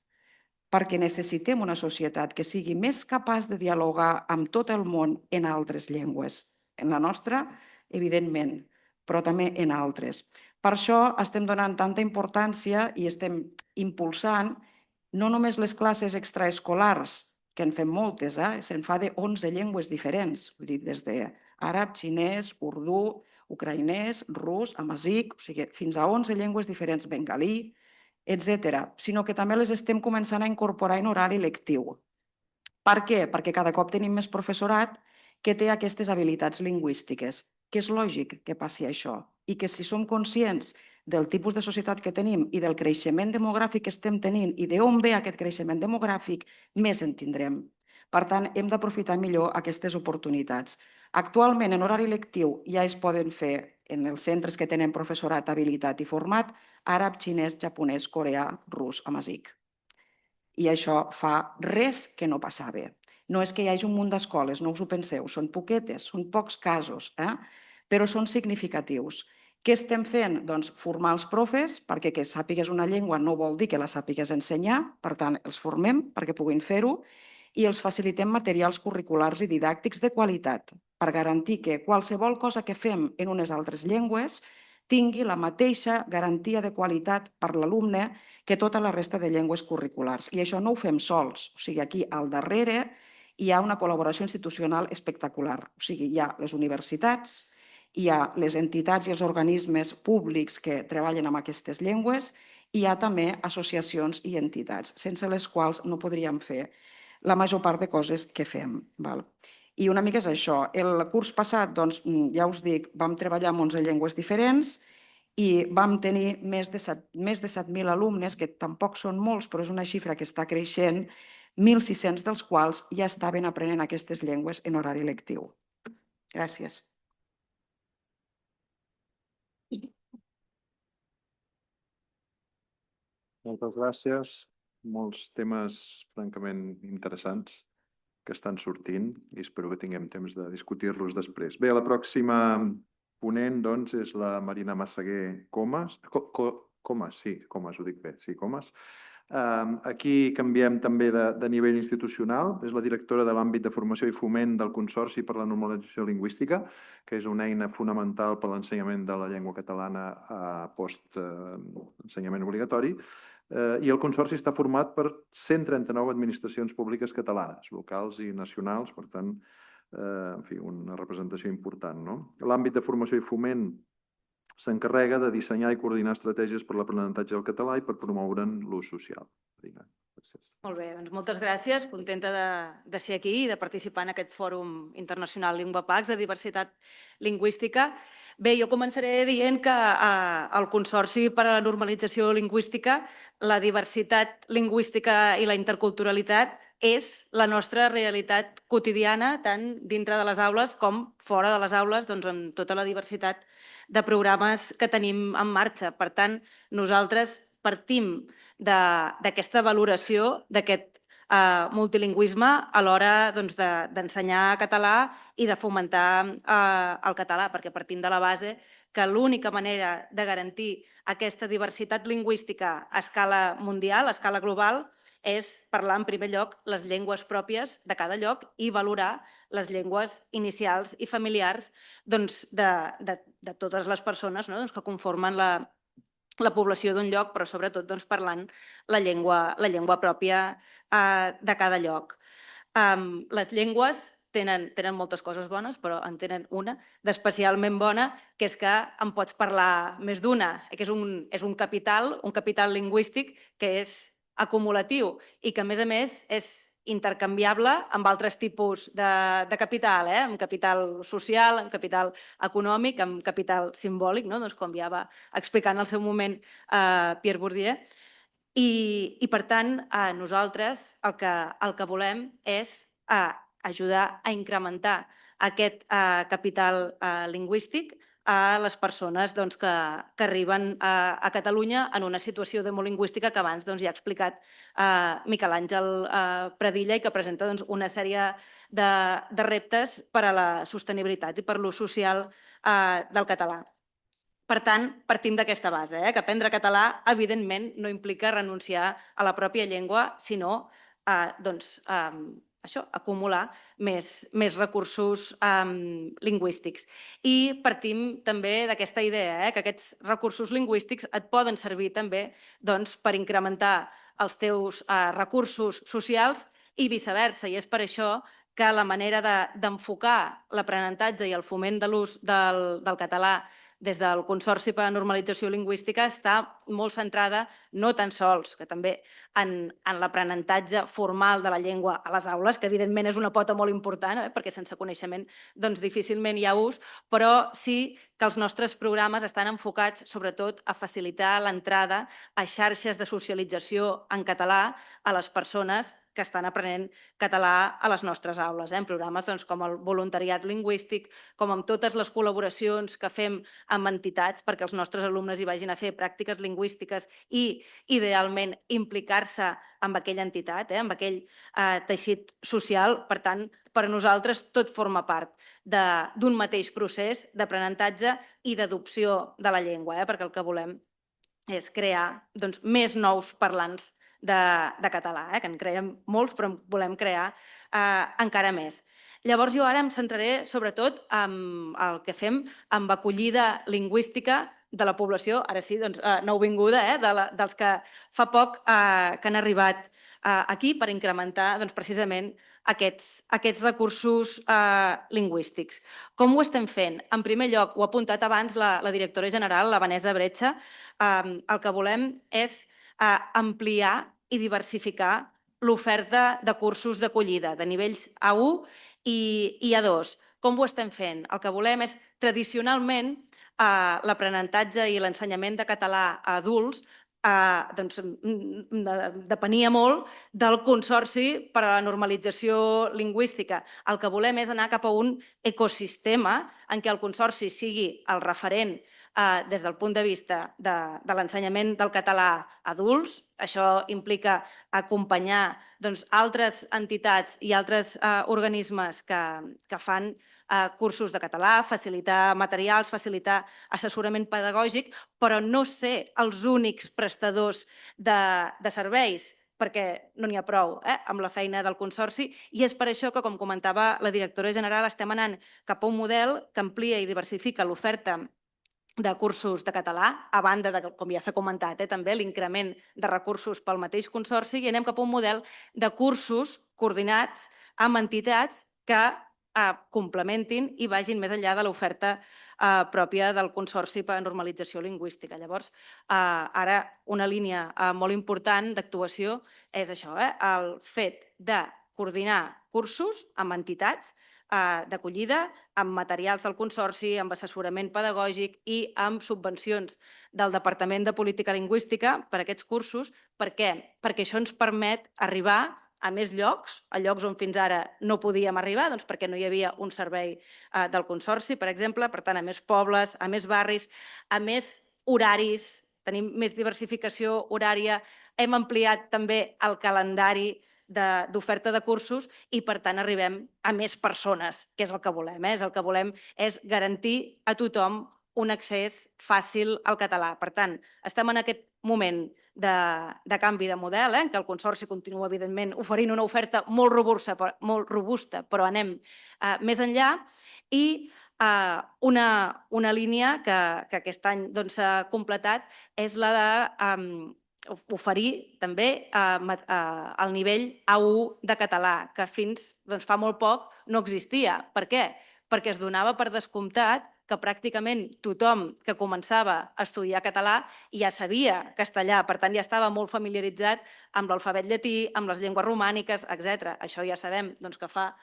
perquè necessitem una societat que sigui més capaç de dialogar amb tot el món en altres llengües. En la nostra, evidentment, però també en altres. Per això estem donant tanta importància i estem impulsant no només les classes extraescolars, que en fem moltes, se'n fa de 11 llengües diferents, vull dir, des d'àrab, xinès, urdú, ucraïnès, rus, amazic, o sigui, fins a 11 llengües diferents, bengalí, etc., sinó que també les estem començant a incorporar en horari lectiu. Per què? Perquè cada cop tenim més professorat que té aquestes habilitats lingüístiques, que és lògic que passi això, i que si som conscients del tipus de societat que tenim i del creixement demogràfic que estem tenint i d'on ve aquest creixement demogràfic, més en tindrem. Per tant, hem d'aprofitar millor aquestes oportunitats. Actualment, en horari lectiu, ja es poden fer en els centres que tenen professorat habilitat i format àrab, xinès, japonès, coreà, rus, amazic. I això fa res que no passava. No és que hi hagi un munt d'escoles, no us ho penseu, són poquetes, són pocs casos, però són significatius. Què estem fent? Doncs formar els profes, perquè que sàpigues una llengua no vol dir que la sàpigues ensenyar, per tant, els formem perquè puguin fer-ho i els facilitem materials curriculars i didàctics de qualitat per garantir que qualsevol cosa que fem en unes altres llengües tingui la mateixa garantia de qualitat per l'alumne que tota la resta de llengües curriculars. I això no ho fem sols, o sigui, aquí al darrere hi ha una col·laboració institucional espectacular, o sigui, hi ha les universitats, hi ha les entitats i els organismes públics que treballen amb aquestes llengües i hi ha també associacions i entitats, sense les quals no podríem fer la major part de coses que fem. I una mica és això. El curs passat, doncs, ja us dic, vam treballar amb 11 llengües diferents i vam tenir més de 7.000 alumnes, que tampoc són molts, però és una xifra que està creixent, 1.600 dels quals ja estaven aprenent aquestes llengües en horari lectiu. Gràcies. Moltes gràcies. Molts temes francament interessants que estan sortint i espero que tinguem temps de discutir-los després. Bé, la pròxima ponent, doncs, és la Marina Massaguer Comas. Comas, ho dic bé, sí, Comas. Aquí canviem també de nivell institucional. És la directora de l'àmbit de formació i foment del Consorci per la Normalització Lingüística, que és una eina fonamental per a l'ensenyament de la llengua catalana a post-ensenyament obligatori. I el Consorci està format per 139 administracions públiques catalanes, locals i nacionals, per tant, en fi, una representació important. L'àmbit de formació i foment s'encarrega de dissenyar i coordinar estratègies per l'aprenentatge del català i per promoure'n l'ús social. Gràcies. Molt bé, doncs moltes gràcies. Contenta de ser aquí i de participar en aquest Fòrum Internacional LingüaPax de diversitat lingüística. Bé, jo començaré dient que al Consorci per a la Normalització Lingüística la diversitat lingüística i la interculturalitat és la nostra realitat quotidiana, tant dintre de les aules com fora de les aules, doncs amb tota la diversitat de programes que tenim en marxa. Per tant, nosaltres partim d'aquesta valoració, d'aquest multilingüisme a l'hora d'ensenyar català i de fomentar el català, perquè partim de la base que l'única manera de garantir aquesta diversitat lingüística a escala mundial, a escala global, és parlar en primer lloc les llengües pròpies de cada lloc i valorar les llengües inicials i familiars de totes les persones que conformen la població d'un lloc, però sobretot parlant la llengua pròpia de cada lloc. Les llengües tenen moltes coses bones, però en tenen una d'especialment bona, que és que en pots parlar més d'una, que és un capital lingüístic que és acumulatiu i que, a més, és intercanviable amb altres tipus de capital, amb capital social, amb capital econòmic, amb capital simbòlic, com ja va explicar en el seu moment Pierre Bourdieu. I per tant, nosaltres el que volem és ajudar a incrementar aquest capital lingüístic a les persones que arriben a Catalunya en una situació demolingüística que abans ja ha explicat Miquel Àngel Pradilla i que presenta una sèrie de reptes per a la sostenibilitat i per l'ús social del català. Per tant, partim d'aquesta base, que aprendre català, evidentment, no implica renunciar a la pròpia llengua, sinó acumular més recursos lingüístics. I partim també d'aquesta idea que aquests recursos lingüístics et poden servir també per incrementar els teus recursos socials i viceversa. I és per això que la manera d'enfocar l'aprenentatge i el foment de l'ús del català des del Consorci per a la Normalització Lingüística està molt centrada no tan sols que també en l'aprenentatge formal de la llengua a les aules, que evidentment és una pota molt important, perquè sense coneixement difícilment hi ha ús, però sí que els nostres programes estan enfocats sobretot a facilitar l'entrada a xarxes de socialització en català a les persones que estan aprenent català a les nostres aules, en programes com el voluntariat lingüístic, com amb totes les col·laboracions que fem amb entitats perquè els nostres alumnes hi vagin a fer pràctiques lingüístiques i, idealment, implicar-se amb aquella entitat, amb aquell teixit social. Per tant, per a nosaltres tot forma part d'un mateix procés d'aprenentatge i d'adopció de la llengua, perquè el que volem és crear més nous parlants de català, que en creem molts, però en volem crear encara més. Llavors jo ara em centraré sobretot en el que fem amb acollida lingüística de la població, ara sí, nouvinguda, dels que fa poc que han arribat aquí per incrementar precisament aquests recursos lingüístics. Com ho estem fent? En primer lloc, ho ha apuntat abans la directora general, la Vanessa Bretxa, el que volem és ampliar i diversificar l'oferta de cursos d'acollida de nivells A1 i A2. Com ho estem fent? El que volem és, tradicionalment, l'aprenentatge i l'ensenyament de català a adults depenia molt del Consorci per a la Normalització Lingüística. El que volem és anar cap a un ecosistema en què el Consorci sigui el referent des del punt de vista de l'ensenyament del català a adults. Això implica acompanyar altres entitats i altres organismes que fan cursos de català, facilitar materials, facilitar assessorament pedagògic, però no ser els únics prestadors de serveis, perquè no n'hi ha prou amb la feina del Consorci, i és per això que, com comentava la directora general, estem anant cap a un model que amplia i diversifica l'oferta de cursos de català, a banda de, com ja s'ha comentat, també l'increment de recursos pel mateix Consorci, i anem cap a un model de cursos coordinats amb entitats que complementin i vagin més enllà de l'oferta pròpia del Consorci per a la Normalització Lingüística. Llavors, ara una línia molt important d'actuació és això, el fet de coordinar cursos amb entitats d'acollida, amb materials del Consorci, amb assessorament pedagògic i amb subvencions del Departament de Política Lingüística per a aquests cursos. Per què? Perquè això ens permet arribar a més llocs, a llocs on fins ara no podíem arribar, perquè no hi havia un servei del Consorci, per exemple, per tant, a més pobles, a més barris, a més horaris, tenim més diversificació horària, hem ampliat també el calendari d'oferta de cursos i, per tant, arribem a més persones, que és el que volem. El que volem és garantir a tothom un accés fàcil al català. Per tant, estem en aquest moment de canvi de model, en què el Consorci continua, evidentment, oferint una oferta molt robusta, però anem més enllà, i una línia que aquest any s'ha completat és la d'oferir també el nivell A1 de català, que fins fa molt poc no existia. Per què? Perquè es donava per descomptat que pràcticament tothom que començava a estudiar català ja sabia castellà, per tant ja estava molt familiaritzat amb l'alfabet llatí, amb les llengües romàniques, etc. Això ja sabem que fa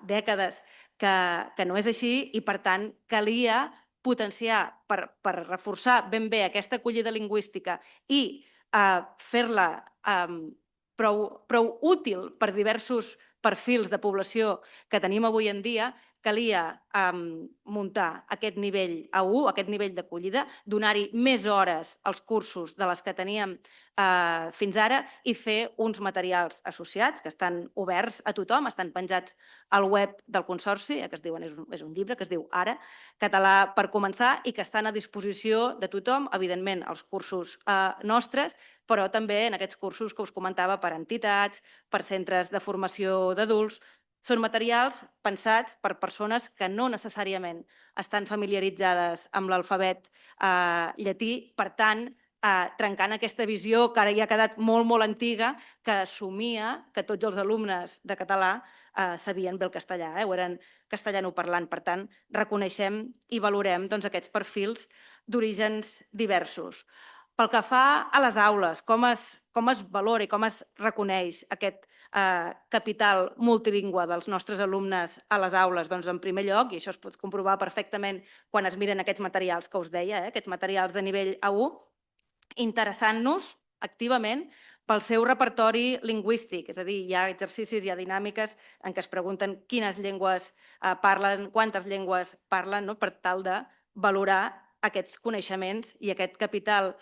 dècades que no és així i, per tant, calia potenciar per reforçar ben bé aquesta acollida lingüística i fer-la prou útil per diversos perfils de població que tenim avui en dia, calia muntar aquest nivell A1, aquest nivell d'acollida, donar-hi més hores als cursos de les que teníem fins ara i fer uns materials associats que estan oberts a tothom, estan penjats al web del Consorci, que es diuen, és un llibre que es diu Ara, Català per començar, i que estan a disposició de tothom, evidentment els cursos nostres, però també en aquests cursos que us comentava per entitats, per centres de formació d'adults. Són materials pensats per persones que no necessàriament estan familiaritzades amb l'alfabet llatí, per tant, trencant aquesta visió que ara ja ha quedat molt, molt antiga, que assumia que tots els alumnes de català sabien bé el castellà, o eren castellanoparlant. Per tant, reconeixem i valorem aquests perfils d'orígens diversos. Pel que fa a les aules, com es valora i com es reconeix aquest capital multilingüe dels nostres alumnes a les aules? Doncs, en primer lloc, i això es pot comprovar perfectament quan es miren aquests materials que us deia, aquests materials de nivell A1, interessant-nos activament pel seu repertori lingüístic, és a dir, hi ha exercicis, hi ha dinàmiques en què es pregunten quines llengües parlen, quantes llengües parlen, per tal de valorar aquests coneixements i aquest capital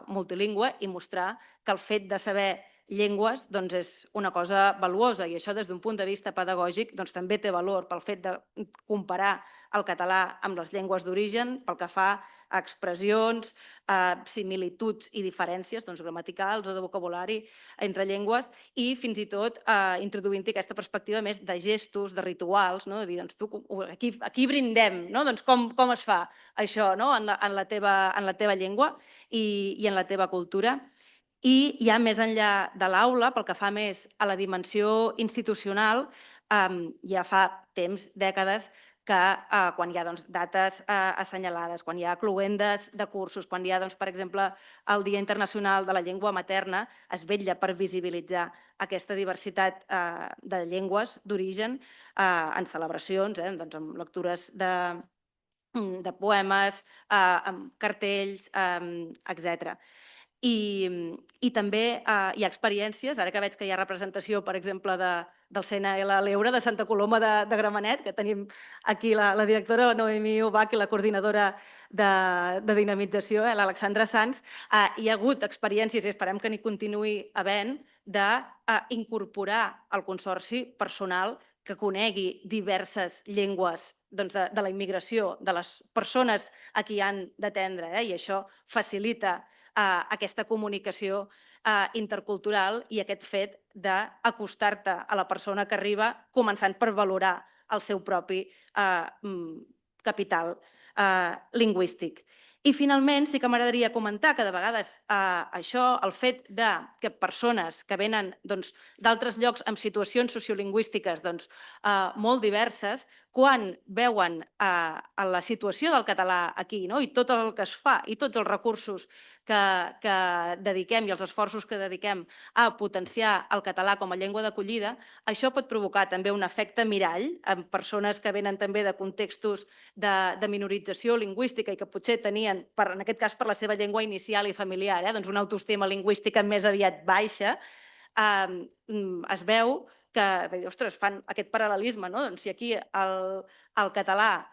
multilingüe i mostrar que el fet de saber llengües és una cosa valuosa, i això des d'un punt de vista pedagògic també té valor pel fet de comparar el català amb les llengües d'origen, pel que fa a expressions, similituds i diferències gramaticals o de vocabulari entre llengües, i fins i tot introduint-hi aquesta perspectiva més de gestos, de rituals, de dir, aquí brindem, com es fa això en la teva llengua i en la teva cultura. I ja més enllà de l'aula, pel que fa més a la dimensió institucional, ja fa temps, dècades, que quan hi ha dates assenyalades, quan hi ha cloendes de cursos, quan hi ha, per exemple, el Dia Internacional de la Llengua Materna, es vetlla per visibilitzar aquesta diversitat de llengües d'origen en celebracions, amb lectures de poemes, amb cartells, etc. I també hi ha experiències, ara que veig que hi ha representació, per exemple, del CNL Leure de Santa Coloma de Gramenet, que tenim aquí la directora, la Noemí Ubach, i la coordinadora de dinamització, l'Alexandra Sanz. Hi ha hagut experiències, i esperem que n'hi continuï havent, d'incorporar al Consorci personal que conegui diverses llengües de la immigració, de les persones a qui han d'atendre, i això facilita aquesta comunicació intercultural i aquest fet d'acostar-te a la persona que arriba, començant per valorar el seu propi capital lingüístic. I finalment sí que m'agradaria comentar que de vegades això, el fet que persones que venen d'altres llocs amb situacions sociolingüístiques molt diverses, quan veuen la situació del català aquí i tot el que es fa i tots els recursos que dediquem i els esforços que dediquem a potenciar el català com a llengua d'acollida, això pot provocar també un efecte mirall en persones que venen també de contextos de minorització lingüística i que potser tenien, en aquest cas per la seva llengua inicial i familiar, una autoestima lingüística més aviat baixa. Es veu que, ostres, fan aquest paral·lelisme, si aquí el català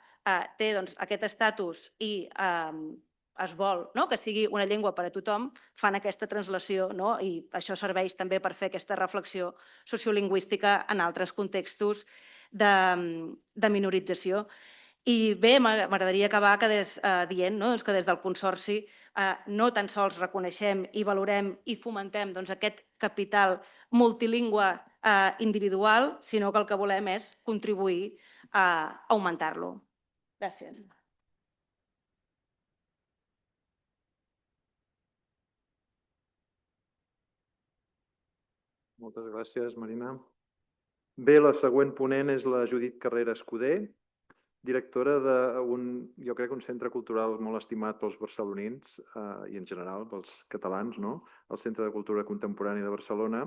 té aquest estatus i es vol que sigui una llengua per a tothom, fan aquesta translació i això serveix també per fer aquesta reflexió sociolingüística en altres contextos de minorització. I bé, m'agradaria acabar dient que des del Consorci no tan sols reconeixem i valorem i fomentem aquest capital multilingüe individual, sinó que el que volem és contribuir a augmentar-lo. Gràcies. Moltes gràcies, Marina. Bé, la següent ponent és la Judit Carrera Escudé, directora d'un, jo crec, un centre cultural molt estimat pels barcelonins i en general pels catalans, el Centre de Cultura Contemporània de Barcelona,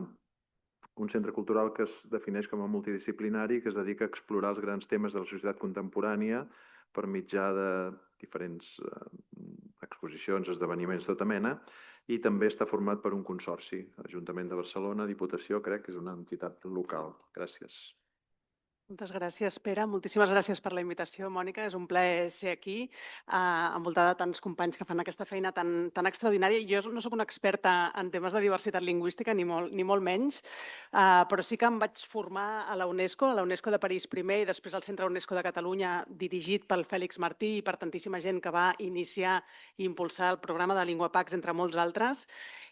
un centre cultural que es defineix com a multidisciplinari, que es dedica a explorar els grans temes de la societat contemporània per mitjà de diferents exposicions, esdeveniments de tota mena, i també està format per un consorci, Ajuntament de Barcelona, Diputació, crec que és una entitat local. Gràcies. Moltes gràcies, Pere. Moltíssimes gràcies per la invitació, Mònica. És un plaer ser aquí, envoltada de tants companys que fan aquesta feina tan extraordinària. Jo no sóc una experta en temes de diversitat lingüística, ni molt menys, però sí que em vaig formar a la UNESCO de París primer i després al Centre UNESCO de Catalunya, dirigit pel Fèlix Martí i per tantíssima gent que va iniciar i impulsar el programa de LinguaPax, entre molts altres.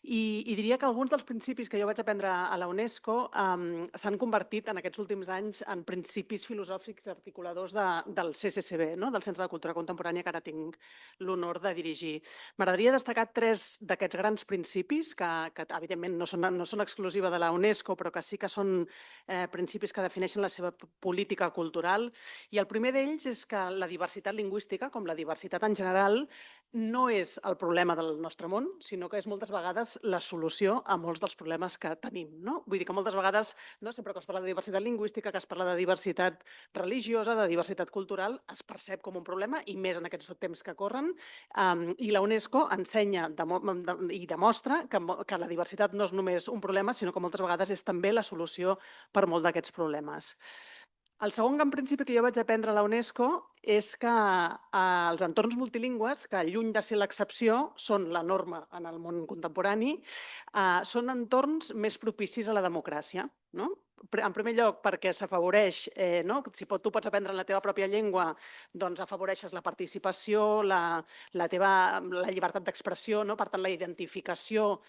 I diria que alguns dels principis que jo vaig aprendre a la UNESCO s'han convertit en aquests últims anys en principis filosòfics articuladors del CCCB, no? Del Centre de Cultura Contemporània, que ara tinc l'honor de dirigir. M'agradaria destacar 3 d'aquests grans principis, que evidentment no són exclusiva de la UNESCO, però que sí que són principis que defineixen la seva política cultural. I el primer d'ells és que la diversitat lingüística, com la diversitat en general, no és el problema del nostre món, sinó que és moltes vegades la solució a molts dels problemes que tenim. No? Vull dir que moltes vegades, no, sempre que es parla de diversitat lingüística, que es parla de diversitat religiosa, de diversitat cultural, es percep com un problema, i més en aquests temps que corren. I la UNESCO ensenya i demostra que la diversitat no és només un problema, sinó que moltes vegades és també la solució per molts d'aquests problemes. El segon gran principi que jo vaig aprendre a la UNESCO és que els entorns multilingües, que lluny de ser l'excepció, són la norma en el món contemporani, són entorns més propicis a la democràcia. No? En primer lloc, perquè s'afavoreix, no? Si tu pots aprendre en la teva pròpia llengua, doncs afavoreixes la participació, la llibertat d'expressió, no? Per tant, la identificació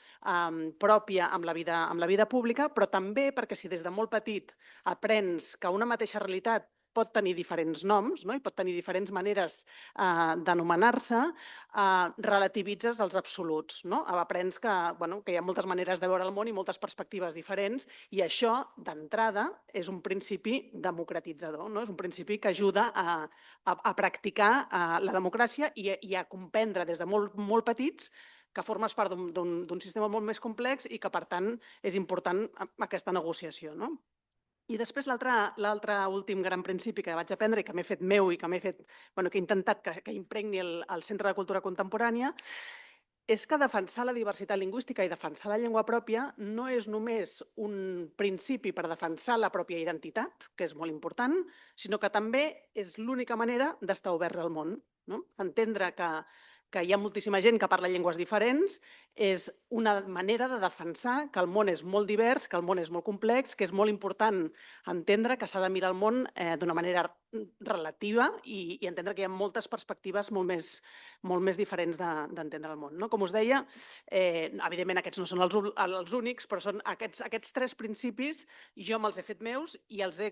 pròpia amb la vida pública, però també perquè si des de molt petit aprens que una mateixa realitat pot tenir diferents noms, no? I pot tenir diferents maneres d'anomenar-se, relativitzes els absoluts. No? Aprens que hi ha moltes maneres de veure el món i moltes perspectives diferents, i això, d'entrada, és un principi democratitzador, no? És un principi que ajuda a practicar la democràcia i a comprendre des de molt petits que formes part d'un sistema molt més complex i que, per tant, és important aquesta negociació. No? I després l'altre últim gran principi que vaig aprendre i que m'he fet meu i que he intentat que impregni el Centre de Cultura Contemporània és que defensar la diversitat lingüística i defensar la llengua pròpia no és només un principi per defensar la pròpia identitat, que és molt important, sinó que també és l'única manera d'estar oberts al món. No? Entendre que hi ha moltíssima gent que parla llengües diferents és una manera de defensar que el món és molt divers, que el món és molt complex, que és molt important entendre que s'ha de mirar el món d'una manera relativa i entendre que hi ha moltes perspectives molt més diferents d'entendre el món. No? Com us deia, evidentment aquests no són els únics, però són aquests 3 principis, jo me'ls he fet meus i els he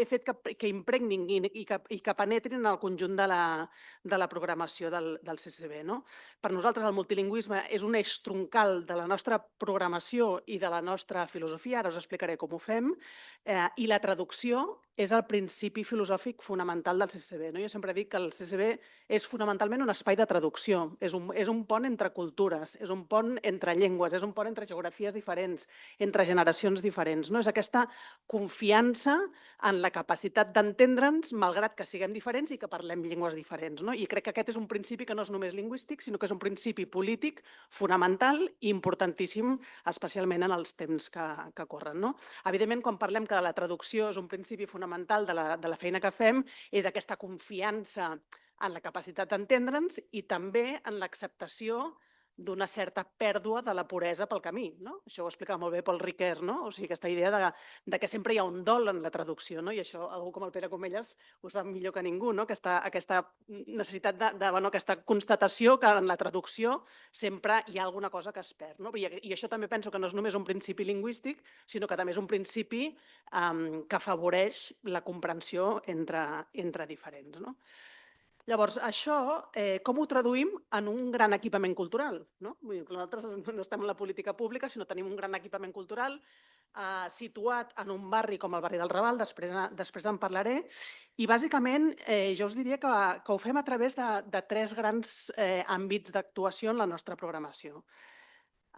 fet que impregnin i que penetrin en el conjunt de la programació del CCB. No? Per nosaltres el multilingüisme és un eix troncal de la nostra programació i de la nostra filosofia, ara us explicaré com ho fem, i la traducció és el principi filosòfic fonamental del CCB. No? Jo sempre dic que el CCB és fonamentalment un espai de traducció, és un pont entre cultures, és un pont entre llengües, és un pont entre geografies diferents, entre generacions diferents. No? És aquesta confiança en la capacitat d'entendre'ns, malgrat que siguem diferents i que parlem llengües diferents. No? I crec que aquest és un principi que no és només lingüístic, sinó que és un principi polític fonamental i importantíssim, especialment en els temps que corren. No? Evidentment, quan parlem que la traducció és un principi fonamental de la feina que fem, és aquesta confiança en la capacitat d'entendre'ns i també en l'acceptació d'una certa pèrdua de la puresa pel camí. No? Això ho explicava molt bé Paul Ricoeur, no? O sigui, aquesta idea de que sempre hi ha un dol en la traducció, no? I això algú com el Pere Comelles ho sap millor que ningú, no? Aquesta necessitat aquesta constatació que en la traducció sempre hi ha alguna cosa que es perd. No? I això també penso que no és només un principi lingüístic, sinó que també és un principi que afavoreix la comprensió entre diferents. No? Llavors, això com ho traduïm en un gran equipament cultural? No? Vull dir, nosaltres no estem en la política pública, sinó tenim un gran equipament cultural situat en un barri com el barri del Raval, després en parlaré, i bàsicament jo us diria que ho fem a través de 3 grans àmbits d'actuació en la nostra programació.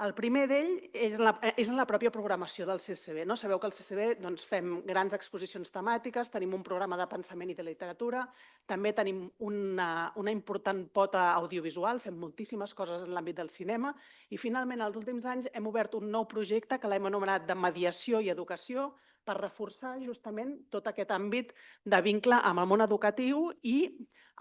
El primer d'ell és en la pròpia programació del CCB. No? Sabeu que al CCB fem grans exposicions temàtiques, tenim un programa de pensament i de literatura, també tenim una important pota audiovisual, fem moltíssimes coses en l'àmbit del cinema i finalment, els últims anys, hem obert un nou projecte que l'hem anomenat de mediació i educació, per reforçar justament tot aquest àmbit de vincle amb el món educatiu i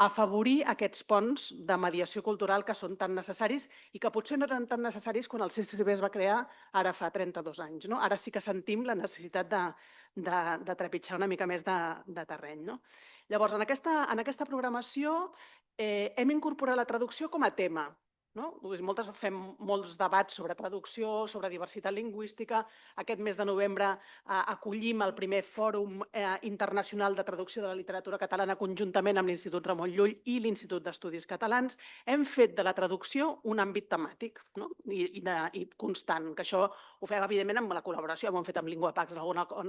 afavorir aquests ponts de mediació cultural que són tan necessaris i que potser no eren tan necessaris quan el CCCB es va crear ara fa 32 anys. No? Ara sí que sentim la necessitat de trepitjar una mica més de terreny. No? Llavors, en aquesta programació hem incorporat la traducció com a tema. No? Fem molts debats sobre traducció, sobre diversitat lingüística. Aquest mes de novembre acollim el primer fòrum internacional de traducció de la literatura catalana conjuntament amb l'Institut Ramon Llull i l'Institut d'Estudis Catalans. Hem fet de la traducció un àmbit temàtic i constant, que això ho fem evidentment amb la col·laboració, ho hem fet amb LinguaPax en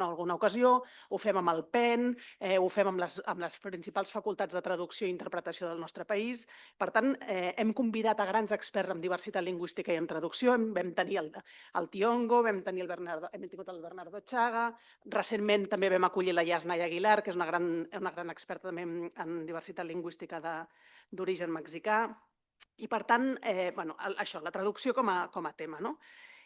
alguna ocasió, ho fem amb el PEN, ho fem amb les principals facultats de traducció i interpretació del nostre país. Per tant, hem convidat a grans experts en diversitat lingüística i en traducció. Vam tenir el Tiongo, hem tingut el Bernardo Chaga, recentment també vam acollir la Yasnaya Aguilar, que és una gran experta també en diversitat lingüística d'origen mexicà. I per tant, això, la traducció com a tema.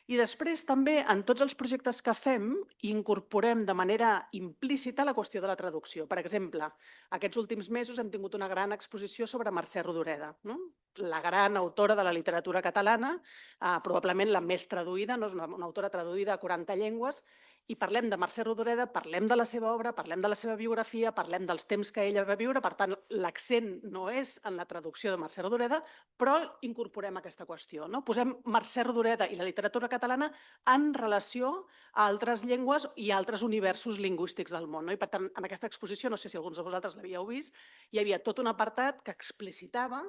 I després també en tots els projectes que fem incorporem de manera implícita la qüestió de la traducció. Per exemple, aquests últims mesos hem tingut una gran exposició sobre Mercè Rodoreda, la gran autora de la literatura catalana, probablement la més traduïda, és una autora traduïda a 40 llengües, i parlem de Mercè Rodoreda, parlem de la seva obra, parlem de la seva biografia, parlem dels temps que ella va viure, per tant, l'accent no és en la traducció de Mercè Rodoreda, però incorporem aquesta qüestió. Posem Mercè Rodoreda i la literatura catalana en relació a altres llengües i a altres universos lingüístics del món. I per tant, en aquesta exposició, no sé si alguns de vosaltres l'havíeu vist, hi havia tot un apartat que explicitava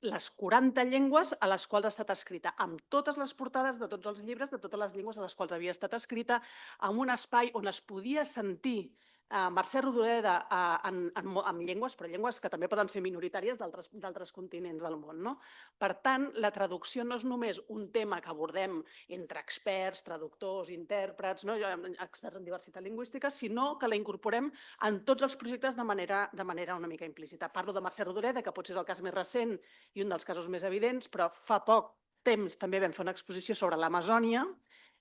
les 40 llengües a les quals ha estat escrita, amb totes les portades de tots els llibres de totes les llengües a les quals havia estat escrita, amb un espai on es podia sentir Mercè Rodoreda amb llengües, però llengües que també poden ser minoritàries d'altres continents del món. Per tant, la traducció no és només un tema que abordem entre experts, traductors, intèrprets, experts en diversitat lingüística, sinó que la incorporem en tots els projectes de manera una mica implícita. Parlo de Mercè Rodoreda, que potser és el cas més recent i un dels casos més evidents, però fa poc temps també vam fer una exposició sobre l'Amazònia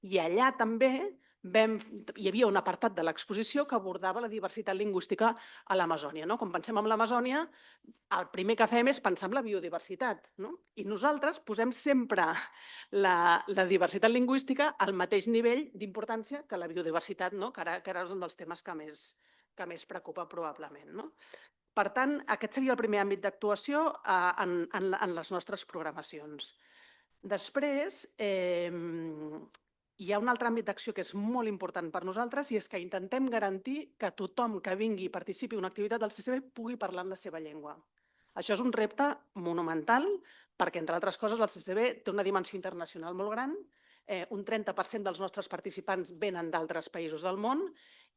i allà també hi havia un apartat de l'exposició que abordava la diversitat lingüística a l'Amazònia. Quan pensem en l'Amazònia, el primer que fem és pensar en la biodiversitat. I nosaltres posem sempre la diversitat lingüística al mateix nivell d'importància que la biodiversitat, que ara és un dels temes que més preocupa probablement. Per tant, aquest seria el primer àmbit d'actuació en les nostres programacions. Després, hi ha un altre àmbit d'acció que és molt important per nosaltres i és que intentem garantir que tothom que vingui i participi en una activitat del CCCB pugui parlar en la seva llengua. Això és un repte monumental perquè, entre altres coses, el CCCB té una dimensió internacional molt gran, un 30% dels nostres participants venen d'altres països del món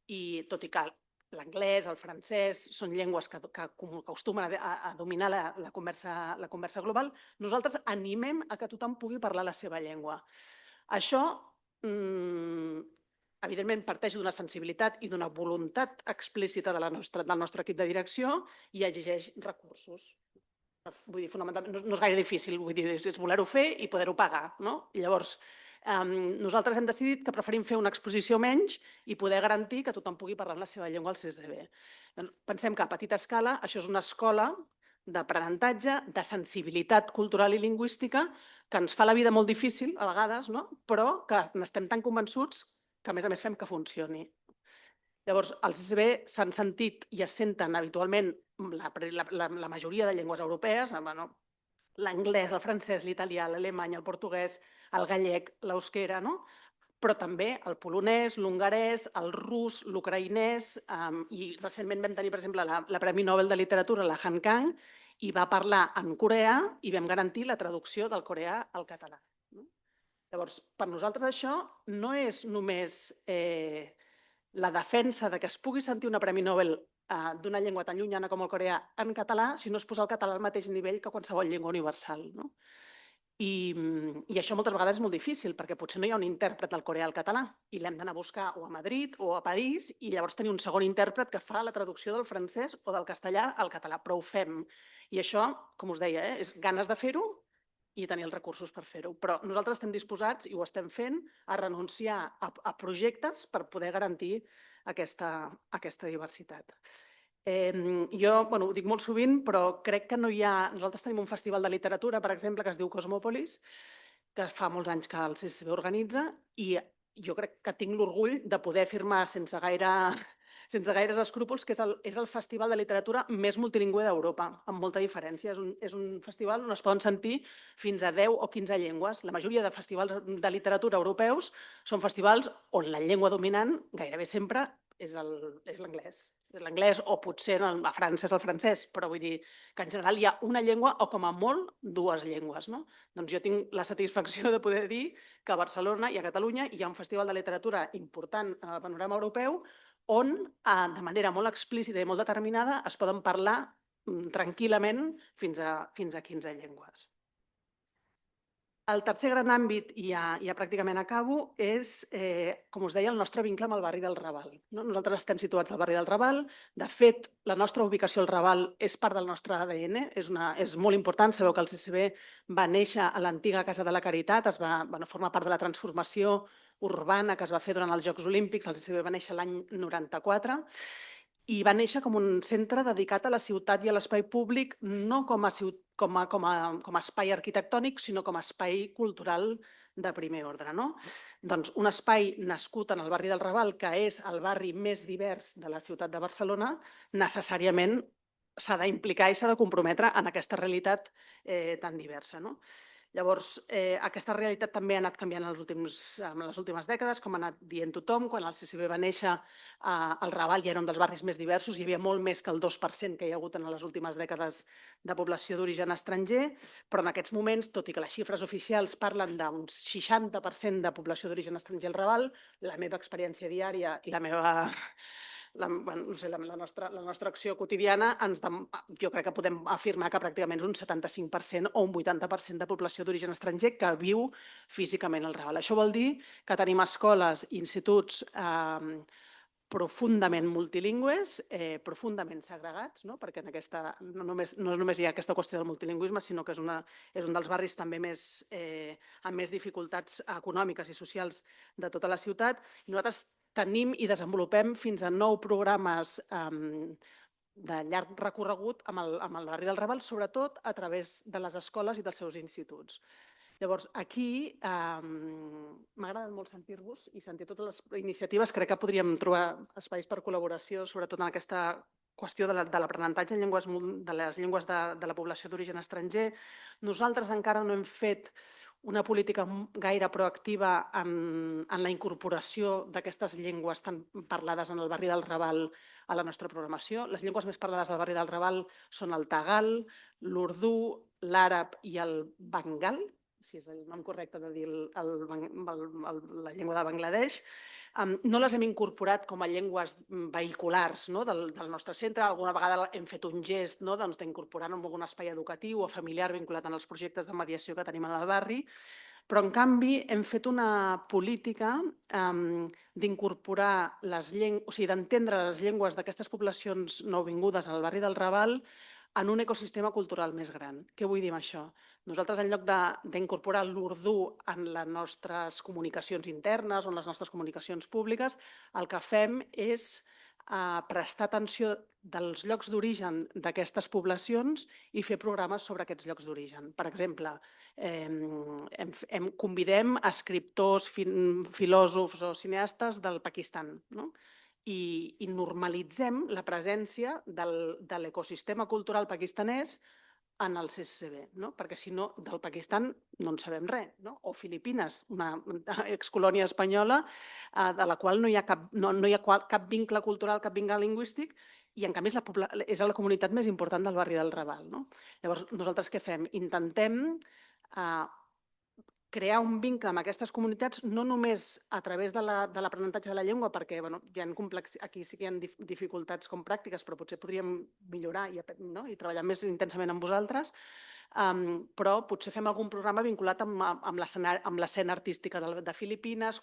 i, tot i que l'anglès, el francès, són llengües que acostumen a dominar la conversa global, nosaltres animem a que tothom pugui parlar la seva llengua. Això evidentment parteix d'una sensibilitat i d'una voluntat explícita del nostre equip de direcció i exigeix recursos. Vull dir, fonamentalment, no és gaire difícil, vull dir, és voler-ho fer i poder-ho pagar. Llavors, nosaltres hem decidit que preferim fer una exposició menys i poder garantir que tothom pugui parlar en la seva llengua al CCCB. Pensem que a petita escala això és una escola d'aprenentatge, de sensibilitat cultural i lingüística que ens fa la vida molt difícil a vegades, però que n'estem tan convençuts que a més fem que funcioni. Llavors, al CCCB s'han sentit i es senten habitualment la majoria de llengües europees, l'anglès, el francès, l'italià, l'alemany, el portuguès, el gallec, l'euskera, però també el polonès, l'hongarès, el rus, l'ucraïnès, i recentment vam tenir, per exemple, la Premi Nobel de Literatura, la Han Kang, i va parlar en coreà i vam garantir la traducció del coreà al català. Llavors, per nosaltres això no és només la defensa de que es pugui sentir una Premi Nobel d'una llengua tan llunyana com el coreà en català, sinó és posar el català al mateix nivell que qualsevol llengua universal. I això moltes vegades és molt difícil, perquè potser no hi ha un intèrpret del coreà al català i l'hem d'anar a buscar o a Madrid o a París i llavors tenir un segon intèrpret que fa la traducció del francès o del castellà al català, però ho fem. I això, com us deia, és ganes de fer-ho i tenir els recursos per fer-ho. Però nosaltres estem disposats, i ho estem fent, a renunciar a projectes per poder garantir aquesta diversitat. Jo ho dic molt sovint, però crec que no hi ha... Nosaltres tenim un festival de literatura, per exemple, que es diu Cosmòpolis, que fa molts anys que el CCB organitza, i jo crec que tinc l'orgull de poder afirmar sense gaires escrúpols que és el festival de literatura més multilingüe d'Europa, amb molta diferència. És un festival on es poden sentir fins a 10 o 15 llengües. La majoria de festivals de literatura europeus són festivals on la llengua dominant gairebé sempre és l'anglès. És l'anglès o potser a França és el francès, però vull dir que en general hi ha una llengua o com a molt dues llengües. Doncs jo tinc la satisfacció de poder dir que a Barcelona i a Catalunya hi ha un festival de literatura important en el panorama europeu on de manera molt explícita i molt determinada es poden parlar tranquil·lament fins a 15 llengües. El tercer gran àmbit, i ja pràcticament acabo, és, com us deia, el nostre vincle amb el barri del Raval. Nosaltres estem situats al barri del Raval. De fet, la nostra ubicació al Raval és part del nostre ADN. És molt important. Sabeu que el CCB va néixer a l'antiga Casa de la Caritat, va formar part de la transformació urbana que es va fer durant els Jocs Olímpics. El CCB va néixer l'any 94 i va néixer com un centre dedicat a la ciutat i a l'espai públic, no com a espai arquitectònic, sinó com a espai cultural de primer ordre. Doncs un espai nascut en el barri del Raval, que és el barri més divers de la ciutat de Barcelona, necessàriament s'ha d'implicar i s'ha de comprometre en aquesta realitat tan diversa. Llavors, aquesta realitat també ha anat canviant en les últimes dècades, com ha anat dient tothom. Quan el CCB va néixer, el Raval ja era un dels barris més diversos, hi havia molt més que el 2% que hi ha hagut en les últimes dècades de població d'origen estranger, però en aquests moments, tot i que les xifres oficials parlen d'un 60% de població d'origen estranger al Raval, la meva experiència diària i la nostra acció quotidiana, jo crec que podem afirmar que pràcticament és un 75% o un 80% de població d'origen estranger que viu físicament al Raval. Això vol dir que tenim escoles i instituts profundament multilingües, profundament segregats, perquè no només hi ha aquesta qüestió del multilingüisme, sinó que és un dels barris també amb més dificultats econòmiques i socials de tota la ciutat. Nosaltres tenim i desenvolupem fins a 9 programes de llarg recorregut amb el barri del Raval, sobretot a través de les escoles i dels seus instituts. Llavors, aquí m'ha agradat molt sentir-vos i sentir totes les iniciatives. Crec que podríem trobar espais per col·laboració, sobretot en aquesta qüestió de l'aprenentatge de les llengües de la població d'origen estranger. Nosaltres encara no hem fet una política gaire proactiva en la incorporació d'aquestes llengües tan parlades en el barri del Raval a la nostra programació. Les llengües més parlades al barri del Raval són el tagal, l'urdú, l'àrab i el bengal, si és el nom correcte de dir la llengua de Bangladesh. No les hem incorporat com a llengües vehiculars del nostre centre. Alguna vegada hem fet un gest d'incorporar-ho en algun espai educatiu o familiar vinculat als projectes de mediació que tenim al barri, però en canvi hem fet una política d'incorporar d'entendre les llengües d'aquestes poblacions nouvingudes al barri del Raval en un ecosistema cultural més gran. Què vull dir amb això? Nosaltres, en lloc d'incorporar l'urdú en les nostres comunicacions internes o en les nostres comunicacions públiques, el que fem és prestar atenció dels llocs d'origen d'aquestes poblacions i fer programes sobre aquests llocs d'origen. Per exemple, convidem escriptors, filòsofs o cineastes del Pakistan, i normalitzem la presència de l'ecosistema cultural pakistanès en el CCB, perquè si no, del Pakistan no en sabem res. O Filipines, una excolònia espanyola de la qual no hi ha cap vincle cultural, cap vincle lingüístic, i en canvi és la comunitat més important del barri del Raval. Llavors, nosaltres què fem? Intentem crear un vincle amb aquestes comunitats, no només a través de l'aprenentatge de la llengua, perquè aquí sí que hi ha dificultats com pràctiques, però potser podríem millorar i treballar més intensament amb vosaltres, però potser fem algun programa vinculat amb l'escena artística de Filipines.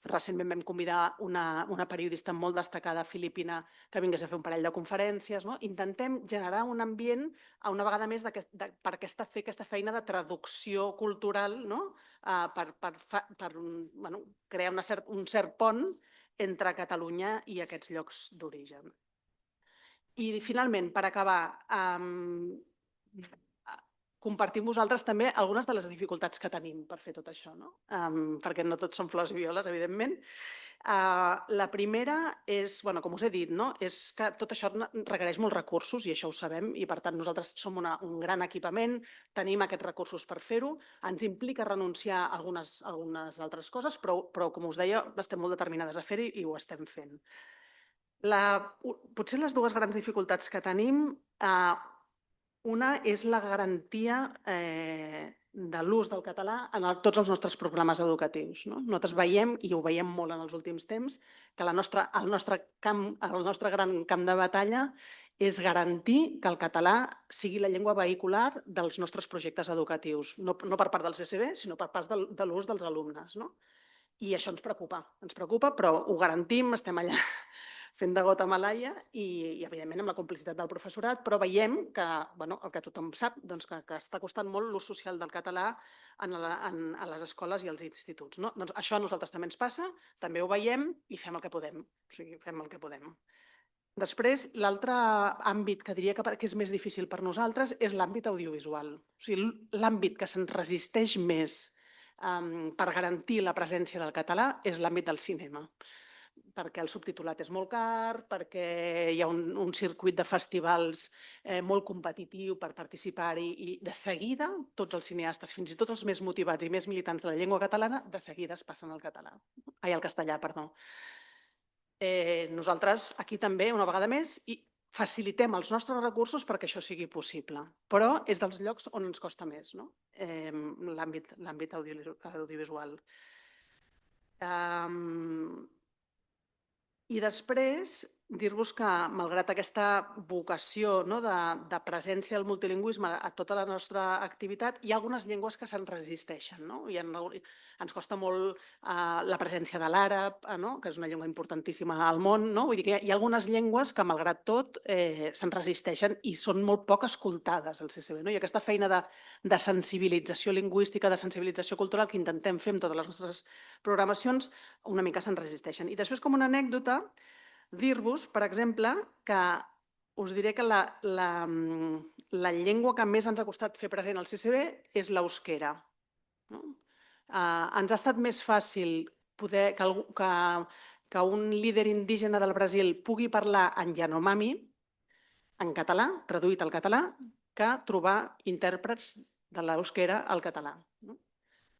Recentment vam convidar una periodista molt destacada filipina que vingués a fer un parell de conferències. Intentem generar un ambient, una vegada més, per fer aquesta feina de traducció cultural, per crear un cert pont entre Catalunya i aquests llocs d'origen. I finalment, per acabar, compartir amb vosaltres també algunes de les dificultats que tenim per fer tot això, perquè no tots són flors i violes, evidentment. La primera és, com us he dit, és que tot això requereix molts recursos i això ho sabem i, per tant, nosaltres som un gran equipament, tenim aquests recursos per fer-ho, ens implica renunciar a algunes altres coses, però, com us deia, estem molt determinades a fer-hi i ho estem fent. Potser les dues grans dificultats que tenim, una és la garantia de l'ús del català en tots els nostres programes educatius. Nosaltres veiem, i ho veiem molt en els últims temps, que el nostre gran camp de batalla és garantir que el català sigui la llengua vehicular dels nostres projectes educatius, no per part del CCB, sinó per part de l'ús dels alumnes. I això ens preocupa, però ho garantim, estem allà fent de gota malaia i, evidentment, amb la complicitat del professorat, però veiem que, el que tothom sap, que està costant molt l'ús social del català a les escoles i als instituts. Això a nosaltres també ens passa, també ho veiem i fem el que podem. Després, l'altre àmbit que diria que és més difícil per nosaltres és l'àmbit audiovisual. L'àmbit que se'n resisteix més per garantir la presència del català és l'àmbit del cinema, perquè el subtitulat és molt car, perquè hi ha un circuit de festivals molt competitiu per participar-hi i de seguida tots els cineastes, fins i tot els més motivats i més militants de la llengua catalana, de seguida es passen al castellà. Nosaltres aquí també, una vegada més, facilitem els nostres recursos perquè això sigui possible, però és dels llocs on ens costa més, l'àmbit audiovisual. I després, dir-vos que, malgrat aquesta vocació de presència del multilingüisme a tota la nostra activitat, hi ha algunes llengües que se'n resisteixen. Ens costa molt la presència de l'àrab, que és una llengua importantíssima al món. Vull dir que hi ha algunes llengües que, malgrat tot, se'n resisteixen i són molt poc escoltades al CCB. I aquesta feina de sensibilització lingüística, de sensibilització cultural que intentem fer amb totes les nostres programacions, una mica se'n resisteixen. I després, com una anècdota, dir-vos, per exemple, que us diré que la llengua que més ens ha costat fer present al CCB és l'euskera. Ens ha estat més fàcil que un líder indígena del Brasil pugui parlar en Yanomami, en català, traduït al català, que trobar intèrprets de l'euskera al català.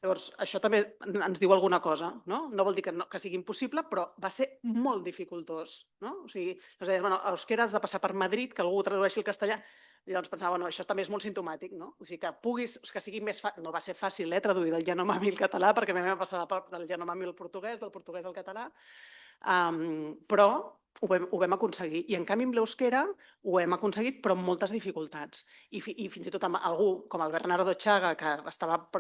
Llavors, això també ens diu alguna cosa. No vol dir que sigui impossible, però va ser molt dificultós. O sigui, euskera has de passar per Madrid, que algú tradueixi el castellà. Llavors pensava, això també és molt simptomàtic. O sigui, que sigui més fàcil. No va ser fàcil traduir del Yanomami al català, perquè a mi m'ha passat del Yanomami al portuguès, del portuguès al català. Però ho vam aconseguir. I en canvi amb l'euskera ho hem aconseguit, però amb moltes dificultats. I fins i tot amb algú com el Bernardo Chaga, que estava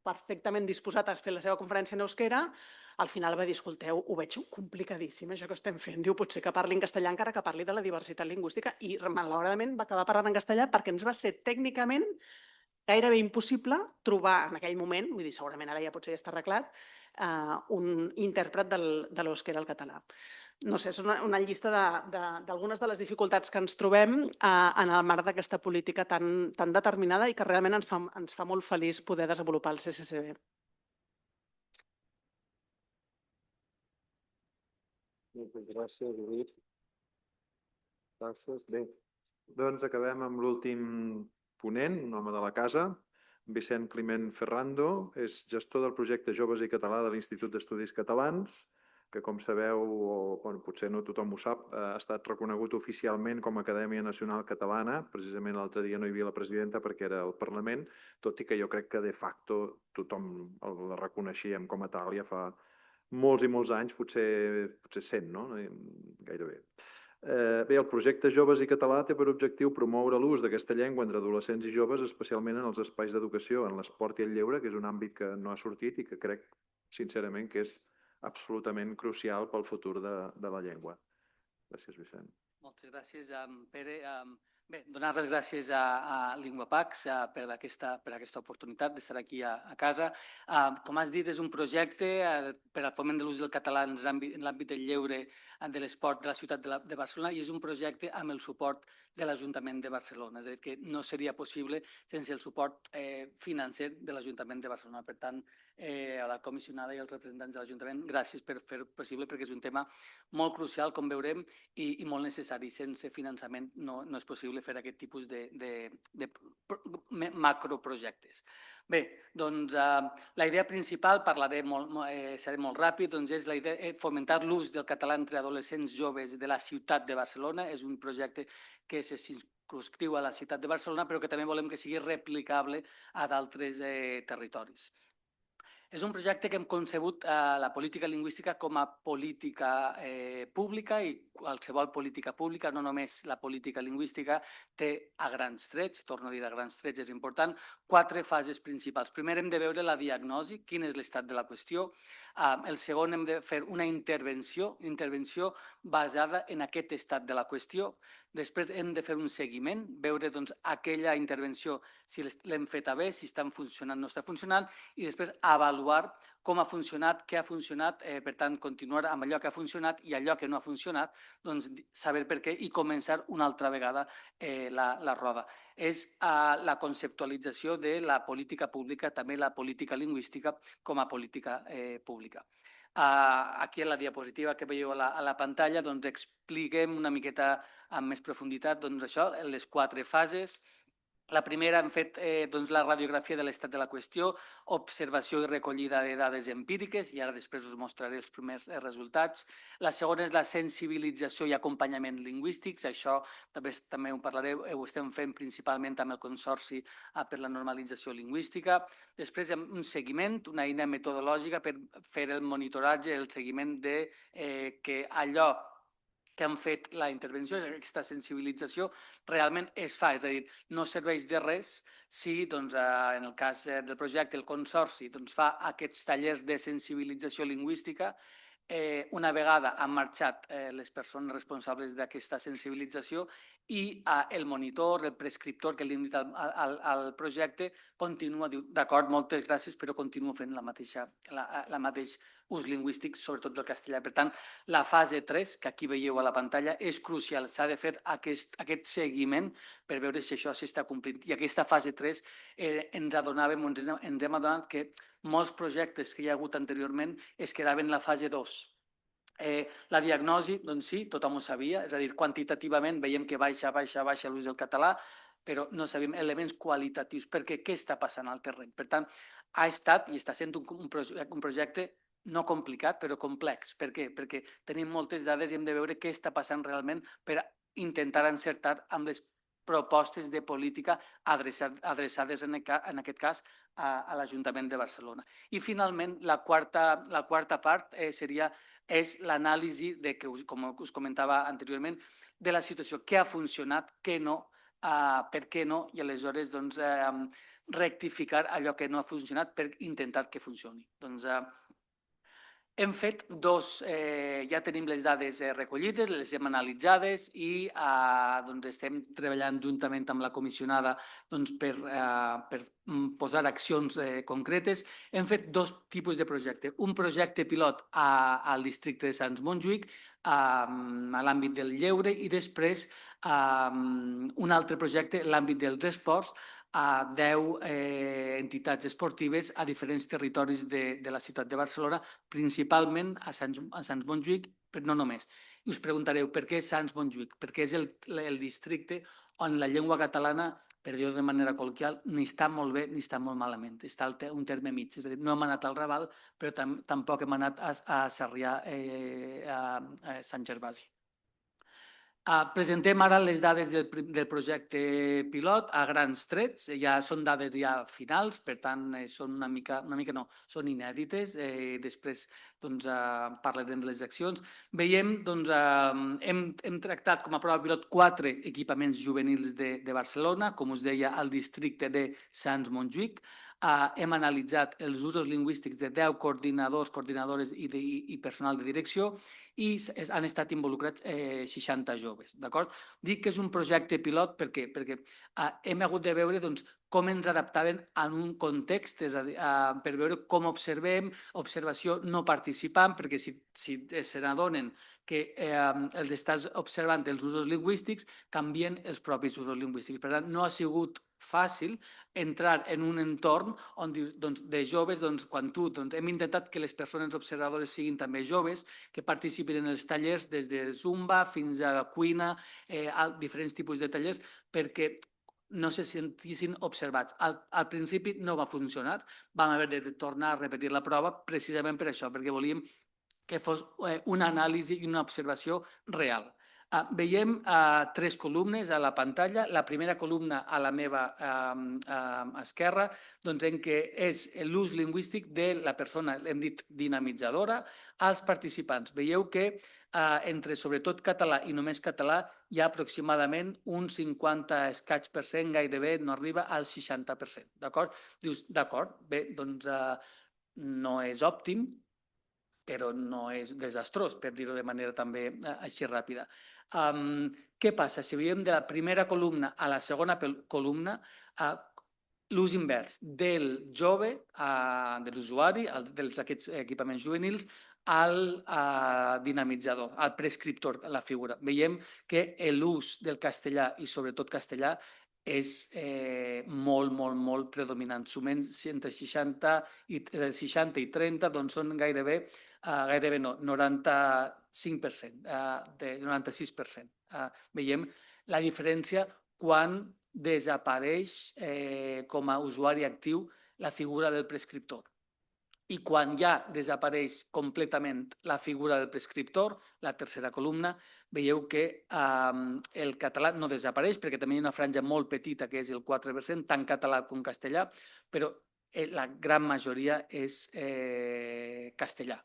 perfectament disposat a fer la seva conferència en euskera, al final va dir, escolteu, ho veig complicadíssim, això que estem fent. Diu, potser que parli en castellà encara que parli de la diversitat lingüística. I, malauradament, va acabar parlant en castellà perquè ens va ser tècnicament gairebé impossible trobar en aquell moment, vull dir, segurament ara ja potser ja està arreglat, un intèrpret de l'euskera al català. No sé, és una llista d'algunes de les dificultats que ens trobem en el marc d'aquesta política tan determinada i que realment ens fa molt feliç poder desenvolupar el CCCB. Moltes gràcies, Judit. Gràcies. Bé, doncs acabem amb l'últim ponent, un home de la casa, Vicent Climent Ferrando, és gestor del projecte Joves i Català de l'Institut d'Estudis Catalans, que, com sabeu, o potser no tothom ho sap, ha estat reconegut oficialment com a Acadèmia Nacional Catalana. Precisament l'altre dia no hi havia la presidenta perquè era al Parlament, tot i que jo crec que de facto tothom la reconeixíem com a tal ja fa molts i molts anys, potser 100, no? Gairebé. Bé, el projecte Joves i Català té per objectiu promoure l'ús d'aquesta llengua entre adolescents i joves, especialment en els espais d'educació, en l'esport i el lleure, que és un àmbit que no ha sortit i que crec, sincerament, que és absolutament crucial pel futur de la llengua. Gràcies, Vicent. Moltes gràcies, Pere. Bé, donar les gràcies a LinguaPax per aquesta oportunitat d'estar aquí a casa. Com has dit, és un projecte per al foment de l'ús del català en l'àmbit del lleure, de l'esport de la ciutat de Barcelona, i és un projecte amb el suport de l'Ajuntament de Barcelona. És a dir, que no seria possible sense el suport financer de l'Ajuntament de Barcelona. Per tant, a la comissionada i als representants de l'Ajuntament, gràcies per fer-ho possible, perquè és un tema molt crucial, com veurem, i molt necessari. Sense finançament no és possible fer aquest tipus de macroprojectes. Bé, doncs la idea principal, seré molt ràpid, doncs és la idea de fomentar l'ús del català entre adolescents joves de la ciutat de Barcelona. És un projecte que se circumscriu a la ciutat de Barcelona, però que també volem que sigui replicable a d'altres territoris. És un projecte que hem concebut la política lingüística com a política pública, i qualsevol política pública, no només la política lingüística, té a grans trets, torno a dir a grans trets, és important, 4 fases principals. Primer hem de veure la diagnosi, quin és l'estat de la qüestió. El segon, hem de fer una intervenció basada en aquest estat de la qüestió. Després hem de fer un seguiment, veure aquella intervenció si l'hem feta bé, si està funcionant o no està funcionant, i després avaluar com ha funcionat, què ha funcionat, per tant, continuar amb allò que ha funcionat, i allò que no ha funcionat, doncs saber per què i començar una altra vegada la roda. És la conceptualització de la política pública, també la política lingüística com a política pública. Aquí a la diapositiva que veieu a la pantalla expliquem una miqueta amb més profunditat això, les 4 fases. La primera hem fet la radiografia de l'estat de la qüestió, observació i recollida de dades empíriques, i ara després us mostraré els primers resultats. La segona és la sensibilització i acompanyament lingüístics. Això també ho parlaré, ho estem fent principalment amb el Consorci per la Normalització Lingüística. Després hi ha un seguiment, una eina metodològica per fer el monitoratge, el seguiment de que allò que han fet la intervenció, aquesta sensibilització, realment es fa. És a dir, no serveix de res si, en el cas del projecte, el Consorci fa aquests tallers de sensibilització lingüística. Una vegada han marxat les persones responsables d'aquesta sensibilització, i el monitor, el prescriptor que li han dit al projecte, continua, diu, d'acord, moltes gràcies, però continua fent la mateix ús lingüístic, sobretot del castellà. Per tant, la fase 3, que aquí veieu a la pantalla, és crucial. S'ha de fer aquest seguiment per veure si això s'està complint. I aquesta fase 3 ens hem adonat que molts projectes que hi ha hagut anteriorment es quedaven en la fase 2. La diagnosi, doncs sí, tothom ho sabia, és a dir, quantitativament veiem que baixa l'ús del català, però no sabem elements qualitatius, perquè què està passant al terreny. Per tant, ha estat i està sent un projecte no complicat, però complex. Per què? Perquè tenim moltes dades i hem de veure què està passant realment per intentar encertar amb les propostes de política adreçades, en aquest cas, a l'Ajuntament de Barcelona. I, finalment, la quarta part és l'anàlisi, com us comentava anteriorment, de la situació, què ha funcionat, què no, per què no, i aleshores rectificar allò que no ha funcionat per intentar que funcioni. Hem fet ja tenim les dades recollides, les hem analitzades, i estem treballant juntament amb la comissionada per posar accions concretes. Hem fet 2 tipus de projecte. Un projecte pilot al districte de Sants Montjuïc, a l'àmbit del lleure, i després un altre projecte a l'àmbit dels esports, a 10 entitats esportives a diferents territoris de la ciutat de Barcelona, principalment a Sants Montjuïc, però no només. I us preguntareu per què Sants Montjuïc? Perquè és el districte on la llengua catalana, per dir-ho de manera col·loquial, ni està molt bé ni està molt malament. Està un terme mig. És a dir, no hem anat al Raval, però tampoc hem anat a Sarrià, a Sant Gervasi. Presentem ara les dades del projecte pilot a grans trets. Ja són dades ja finals, per tant, són són inèdites. Després parlarem de les accions. Veiem, hem tractat com a prova pilot 4 equipaments juvenils de Barcelona, com us deia, al districte de Sants Montjuïc. Hem analitzat els usos lingüístics de 10 coordinadors, coordinadores i personal de direcció i han estat involucrats 60 joves. Dic que és un projecte pilot perquè hem hagut de veure com ens adaptaven en un context, és a dir, per veure com observem, observació no participant, perquè si se n'adonen que els estàs observant els usos lingüístics, canvien els propis usos lingüístics. Per tant, no ha sigut fàcil entrar en un entorn on de joves, quan hem intentat que les persones observadores siguin també joves, que participin en els tallers des de Zumba fins a cuina, a diferents tipus de tallers, perquè no se sentissin observats. Al principi no va funcionar, vam haver de tornar a repetir la prova precisament per això, perquè volíem que fos una anàlisi i una observació real. Veiem 3 columnes a la pantalla. La primera columna a la meva esquerra, en què és l'ús lingüístic de la persona, hem dit dinamitzadora, als participants. Veieu que entre sobretot català i només català hi ha aproximadament un 50% gairebé no arriba al 60%. D'acord? Dius, d'acord, bé, doncs no és òptim, però no és desastrós, per dir-ho de manera també així ràpida. Què passa? Si veiem de la primera columna a la segona columna, l'ús invers del jove, de l'usuari, d'aquests equipaments juvenils, al dinamitzador, al prescriptor, la figura. Veiem que l'ús del castellà i sobretot castellà és molt, molt, molt predominant. Sumem entre 60 i 30, doncs són gairebé no, 95%, 96%. Veiem la diferència quan desapareix com a usuari actiu la figura del prescriptor. I quan ja desapareix completament la figura del prescriptor, la tercera columna, veieu que el català no desapareix, perquè també hi ha una franja molt petita, que és el 4%, tant català com castellà, però la gran majoria és castellà.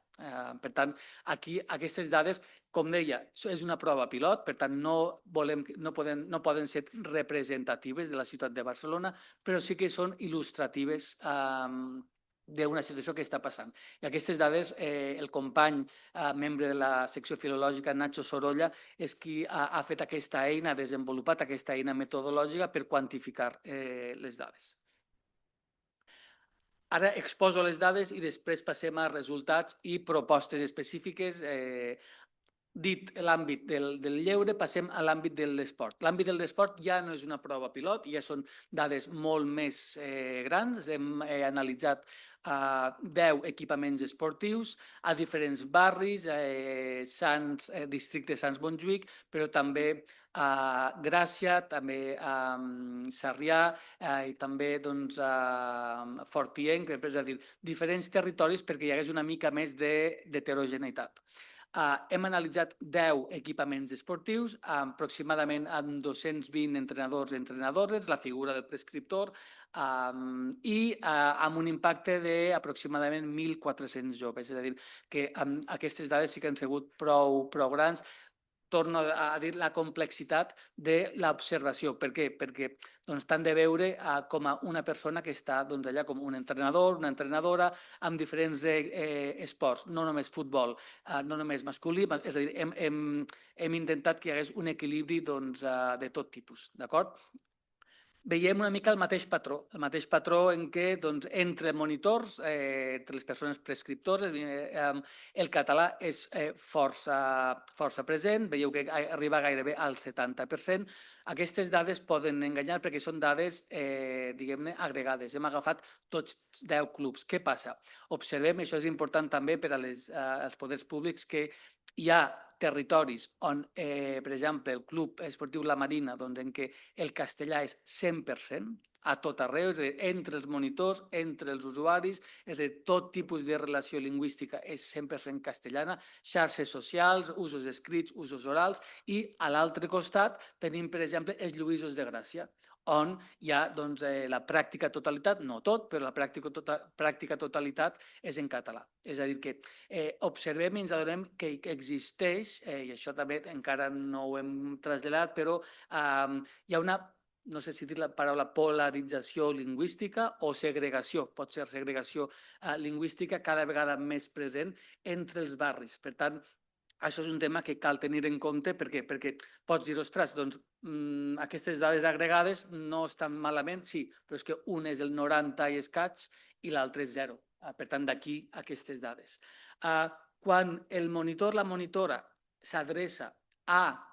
Per tant, aquí aquestes dades, com deia, és una prova pilot, per tant no poden ser representatives de la ciutat de Barcelona, però sí que són il·lustratives d'una situació que està passant. I aquestes dades, el company, membre de la secció filològica, Nacho Sorolla, és qui ha fet aquesta eina, ha desenvolupat aquesta eina metodològica per quantificar les dades. Ara exposo les dades i després passem a resultats i propostes específiques. Dit l'àmbit del lleure, passem a l'àmbit de l'esport. L'àmbit de l'esport ja no és una prova pilot, ja són dades molt més grans. Hem analitzat 10 equipaments esportius a diferents barris, districte de Sants Montjuïc, però també Gràcia, també Sarrià i també Fort Pienc, és a dir, diferents territoris perquè hi hagués una mica més d'heterogeneïtat. Hem analitzat 10 equipaments esportius, aproximadament amb 220 entrenadors i entrenadores, la figura del prescriptor, i amb un impacte d'aproximadament 1.400 joves. És a dir, que aquestes dades sí que han sigut prou grans. Torno a dir la complexitat de l'observació. Per què? Perquè t'han de veure com a una persona que està allà com un entrenador, una entrenadora, amb diferents esports, no només futbol, no només masculí, és a dir, hem intentat que hi hagués un equilibri de tot tipus, d'acord? Veiem una mica el mateix patró en què entre monitors, entre les persones prescriptores, el català és força present, veieu que arriba gairebé al 70%. Aquestes dades poden enganyar perquè són dades, diguem-ne, agregades. Hem agafat tots 10 clubs. Què passa? Observem, això és important també per als poders públics, que hi ha territoris on, per exemple, el Club Esportiu La Marina, doncs, en què el castellà és 100%, a tot arreu, és a dir, entre els monitors, entre els usuaris, és a dir, tot tipus de relació lingüística és 100% castellana, xarxes socials, usos escrits, usos orals, i a l'altre costat tenim, per exemple, els Lluïsos de Gràcia, on hi ha doncs, la pràctica totalitat, no tot, però la pràctica totalitat és en català. És a dir, que observem i ens adonem que existeix, i això també encara no ho hem traslladat, però hi ha una, no sé si dir la paraula polarització lingüística o segregació, pot ser segregació lingüística cada vegada més present entre els barris. Per tant, això és un tema que cal tenir en compte perquè pots dir, ostres, doncs aquestes dades agregades no estan malament, sí, però és que un és el 90 i escaig i l'altre és 0. Per tant, d'aquí aquestes dades. Quan el monitor, la monitora, s'adreça a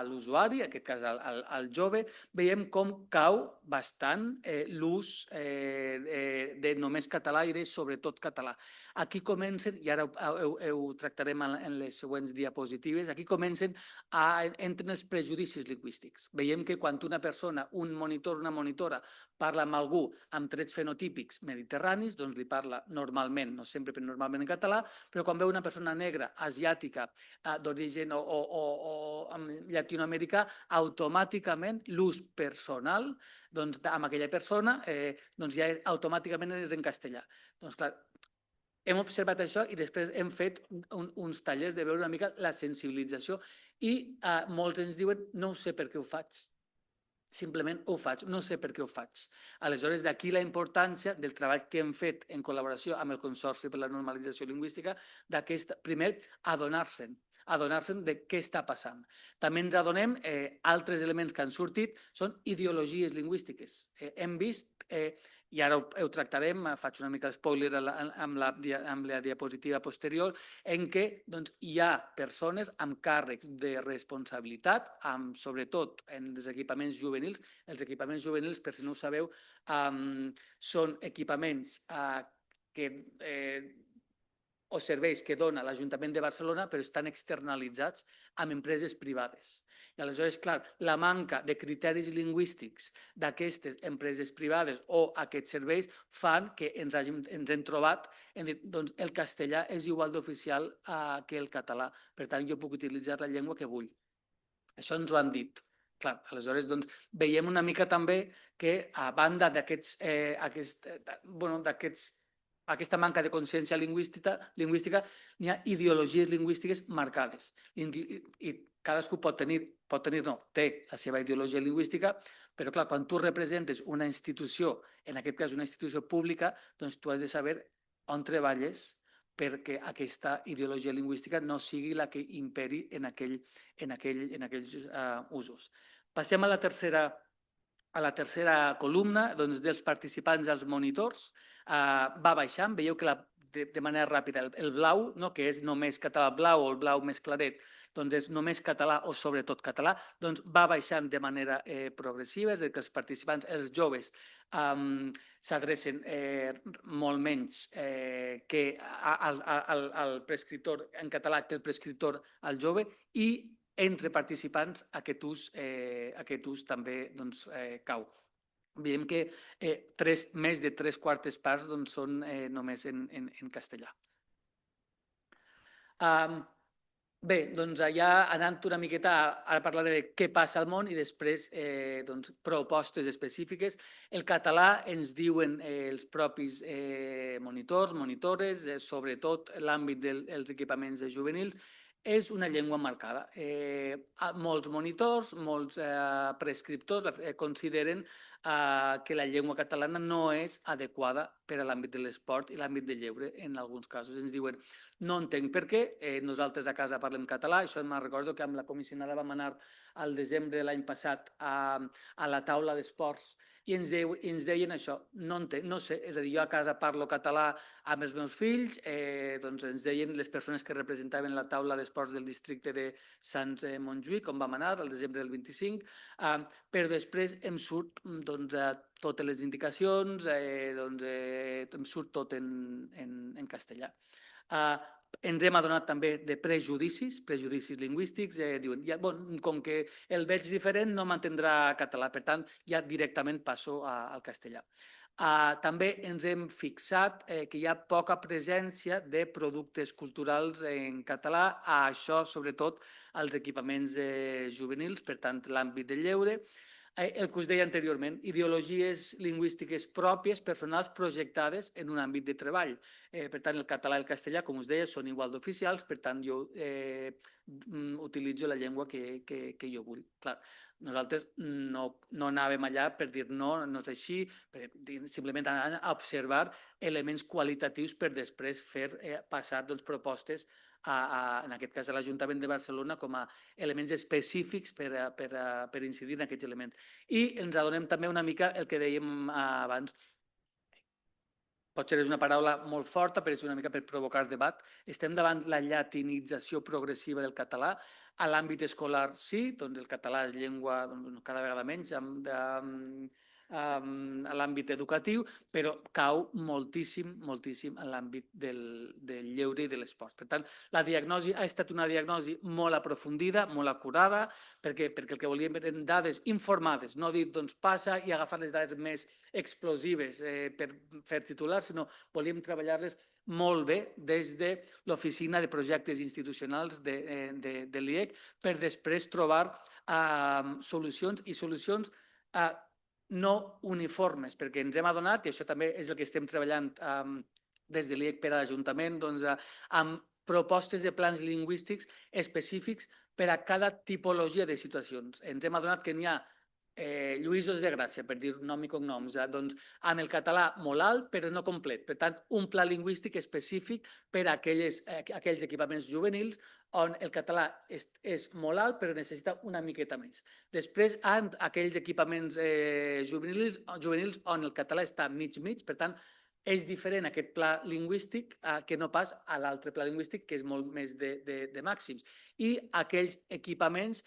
l'usuari, en aquest cas al jove, veiem com cau bastant l'ús de només català i de sobretot català. Aquí comencen, i ara ho tractarem en les següents diapositives, aquí comencen entren els prejudicis lingüístics. Veiem que quan una persona, un monitor, una monitora, parla amb algú amb trets fenotípics mediterranis, doncs li parla normalment, no sempre, però normalment en català, però quan veu una persona negra, asiàtica, d'origen o llatinoamericà, automàticament l'ús personal amb aquella persona ja automàticament és en castellà. Doncs clar, hem observat això i després hem fet uns tallers de veure una mica la sensibilització i molts ens diuen no ho sé per què ho faig. Simplement ho faig, no sé per què ho faig. Aleshores, d'aquí la importància del treball que hem fet en col·laboració amb el Consorci per la Normalització Lingüística, primer, adonar-se'n de què està passant. També ens adonem, altres elements que han sortit són ideologies lingüístiques. Hem vist, i ara ho tractarem, faig una mica spoiler amb la diapositiva posterior, en què hi ha persones amb càrrecs de responsabilitat, sobretot en els equipaments juvenils. Els equipaments juvenils, per si no ho sabeu, són equipaments o serveis que dona l'Ajuntament de Barcelona, però estan externalitzats amb empreses privades. I aleshores, clar, la manca de criteris lingüístics d'aquestes empreses privades o aquests serveis fan que ens hem trobat en dir, doncs el castellà és igual d'oficial que el català. Per tant, jo puc utilitzar la llengua que vull. Això ens ho han dit. Clar, aleshores, doncs, veiem una mica també que a banda d'aquesta manca de consciència lingüística, n'hi ha ideologies lingüístiques marcades. I cadascú té la seva ideologia lingüística, però clar, quan tu representes una institució, en aquest cas una institució pública, doncs tu has de saber on treballes perquè aquesta ideologia lingüística no sigui la que imperi en aquells usos. Passem a la tercera columna, doncs, dels participants als monitors. Va baixant, veieu que de manera ràpida el blau, que és només català blau o el blau més claret, doncs és només català o sobretot català, doncs va baixant de manera progressiva, és a dir, que els participants, els joves, s'adrecen molt menys al prescriptor en català que el prescriptor al jove, i entre participants aquest ús també cau. Veiem que més de 3/4 parts són només en castellà. Bé, doncs ja anant una miqueta, ara parlaré de què passa al món i després propostes específiques. El català ens diuen els propis monitors, monitores, sobretot l'àmbit dels equipaments juvenils, és una llengua marcada. Molts monitors, molts prescriptors consideren que la llengua catalana no és adequada per a l'àmbit de l'esport i l'àmbit del lleure. En alguns casos ens diuen no entenc per què, nosaltres a casa parlem català. Això me'n recordo que amb la comissionada vam anar al desembre de l'any passat a la taula d'esports i ens deien això, no sé, és a dir, jo a casa parlo català amb els meus fills, doncs ens deien les persones que representaven la taula d'esports del districte de Sants Montjuïc, on vam anar, al desembre del 25, però després em surt totes les indicacions, em surt tot en castellà. Ens hem adonat també de prejudicis lingüístics. Diuen, com que el veig diferent no m'entendrà català, per tant, ja directament passo al castellà. També ens hem fixat que hi ha poca presència de productes culturals en català, això sobretot als equipaments juvenils, per tant, l'àmbit del lleure. El que us deia anteriorment, ideologies lingüístiques pròpies, personals, projectades en un àmbit de treball. Per tant, el català i el castellà, com us deia, són igual d'oficials, per tant, jo utilitzo la llengua que jo vull. Clar, nosaltres no anàvem allà per dir no és així, simplement anàvem a observar elements qualitatius per després fer passar propostes en aquest cas a l'Ajuntament de Barcelona com a elements específics per incidir en aquests elements. I ens adonem també una mica el que dèiem abans. Potser és una paraula molt forta, però és una mica per provocar debat. Estem davant la llatinització progressiva del català. A l'àmbit escolar sí, doncs el català és llengua cada vegada menys a l'àmbit educatiu, però cau moltíssim en l'àmbit del lleure i de l'esport. Per tant, la diagnosi ha estat una diagnosi molt aprofundida, molt acurada, perquè el que volíem eren dades informades, no dir doncs passa i agafar les dades més explosives per fer titulars, sinó volíem treballar-les molt bé des de l'oficina de projectes institucionals de l'IEC per després trobar solucions i solucions no uniformes, perquè ens hem adonat, i això també és el que estem treballant des de l'IEC per a l'Ajuntament, amb propostes de plans lingüístics específics per a cada tipologia de situacions. Ens hem adonat que n'hi ha Lluïsos de Gràcia, per dir nom i cognoms, amb el català molt alt però no complet. Per tant, un pla lingüístic específic per a aquells equipaments juvenils on el català és molt alt però necessita una miqueta més. Després, amb aquells equipaments juvenils on el català està mig-mig, per tant, és diferent aquest pla lingüístic que no pas a l'altre pla lingüístic, que és molt més de màxims. I aquells equipaments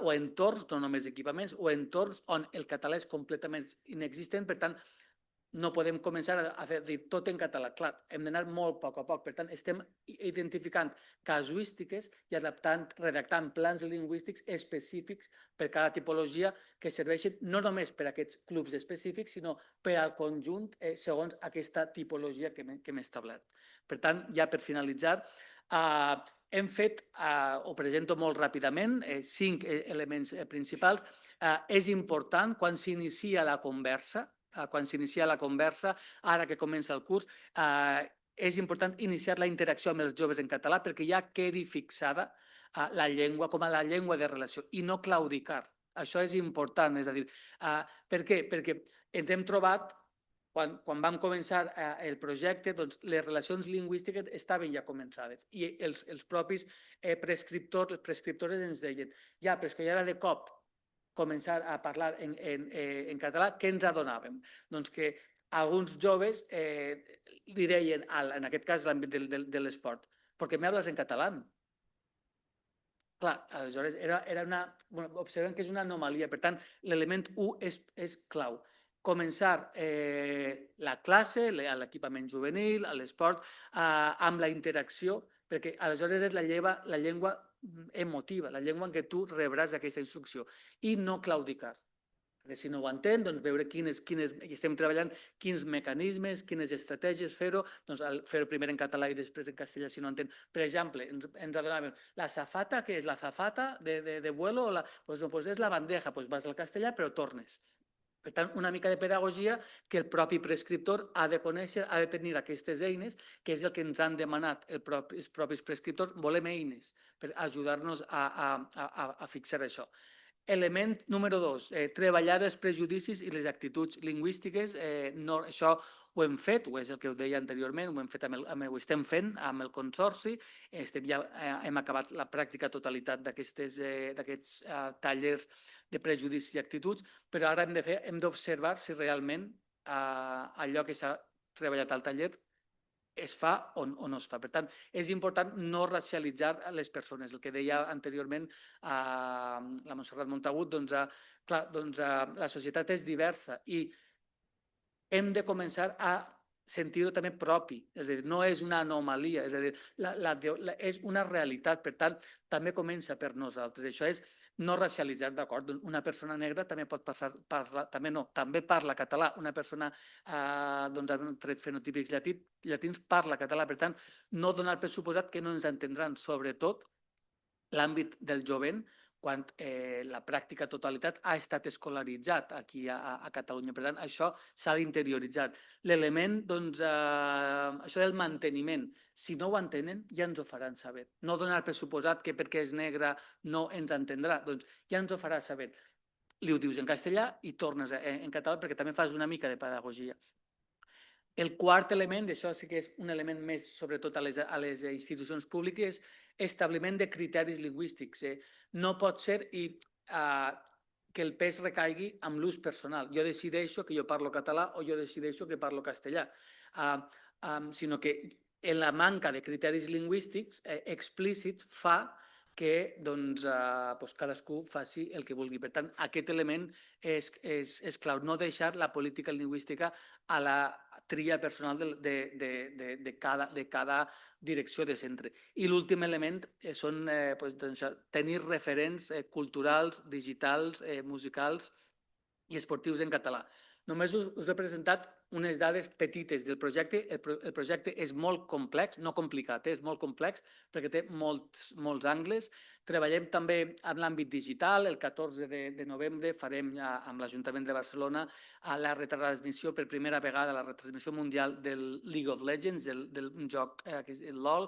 o entorns, no només equipaments, o entorns on el català és completament inexistent, per tant, no podem començar a dir tot en català. Clar, hem d'anar molt a poc. Per tant, estem identificant casuístiques i redactant plans lingüístics específics per cada tipologia que serveixin no només per a aquests clubs específics, sinó per al conjunt segons aquesta tipologia que hem establert. Per tant, ja per finalitzar, hem fet, ho presento molt ràpidament, 5 elements principals. És important quan s'inicia la conversa, ara que comença el curs, és important iniciar la interacció amb els joves en català perquè ja quedi fixada la llengua com a la llengua de relació i no claudicar. Això és important, és a dir, per què? Perquè ens hem trobat, quan vam començar el projecte, doncs les relacions lingüístiques estaven ja començades i els propis prescriptores ens deien però és que ja era de cop començar a parlar en català, què ens adonàvem? Doncs que alguns joves li deien, en aquest cas l'àmbit de l'esport, ¿por qué me hablas en catalán? Clar, aleshores observem que és una anomalia, per tant, l'element 1 és clau. Començar la classe, l'equipament juvenil, l'esport, amb la interacció, perquè aleshores és la llengua emotiva, la llengua en què tu rebràs aquesta instrucció i no claudicar. Si no ho entén, doncs veure estem treballant quins mecanismes, quines estratègies fer-ho, doncs fer-ho primer en català i després en castellà si no entén. Per exemple, ens adonàvem, la azafata, què és? La azafata de vuelo? Doncs és la bandeja, vas al castellà però tornes. Per tant, una mica de pedagogia que el propi prescriptor ha de conèixer, ha de tenir aquestes eines, que és el que ens han demanat els propis prescriptors. Volem eines per ajudar-nos a fixar això. Element número 2, treballar els prejudicis i les actituds lingüístiques. Això ho hem fet, o és el que us deia anteriorment, ho estem fent amb el Consorci, ja hem acabat la pràctica totalitat d'aquests tallers de prejudicis i actituds, però ara hem d'observar si realment allò que s'ha treballat al taller es fa o no es fa. Per tant, és important no racialitzar les persones. El que deia anteriorment la Montserrat Montagut, la societat és diversa i hem de començar a sentir-ho també propi, és a dir, no és una anomalia, és a dir, és una realitat, per tant, també comença per nosaltres. Això és no racialitzar, d'acord? Una persona negra també pot també parla català, una persona amb trets fenotípics llatins parla català, per tant, no donar per suposat que no ens entendran, sobretot l'àmbit del jovent, quan la pràctica totalitat ha estat escolaritzat aquí a Catalunya. Per tant, això s'ha d'interioritzar. L'element, doncs, això del manteniment, si no ho entenen, ja ens ho faran saber. No donar per suposat que perquè és negre no ens entendrà, doncs ja ens ho farà saber. Li ho dius en castellà i tornes en català perquè també fas una mica de pedagogia. El quart element, això sí que és un element més, sobretot a les institucions públiques, establiment de criteris lingüístics. No pot ser que el pes recaigui amb l'ús personal. Jo decideixo que jo parlo català o jo decideixo que parlo castellà, sinó que en la manca de criteris lingüístics explícits fa que cadascú faci el que vulgui. Per tant, aquest element és clau, no deixar la política lingüística a la tria personal de cada direcció de centre. I l'últim element són tenir referents culturals, digitals, musicals i esportius en català. Només us he presentat unes dades petites del projecte. El projecte és molt complex, no complicat, és molt complex perquè té molts angles. Treballem també en l'àmbit digital. El 14 de novembre farem amb l'Ajuntament de Barcelona la retransmissió per primera vegada, la retransmissió mundial del League of Legends, del joc que és el LOL.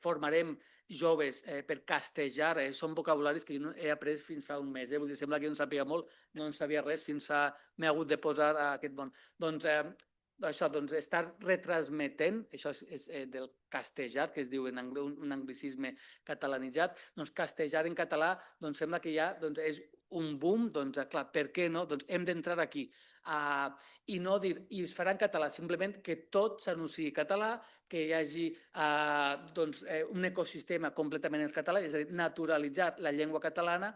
Formarem joves per castejar, són vocabularis que jo he après fins fa un mes. Vull dir, sembla que jo en sabia molt, no en sabia res, fins fa... m'he hagut de posar a aquest món. Doncs això, estar retransmetent, això és del castejar, que es diu en un anglicisme catalanitzat, doncs castejar en català sembla que ja és un boom, doncs clar, per què no? Doncs hem d'entrar aquí i no dir, i es farà en català, simplement que tot s'anunciï català, que hi hagi un ecosistema completament en català, és a dir, naturalitzar la llengua catalana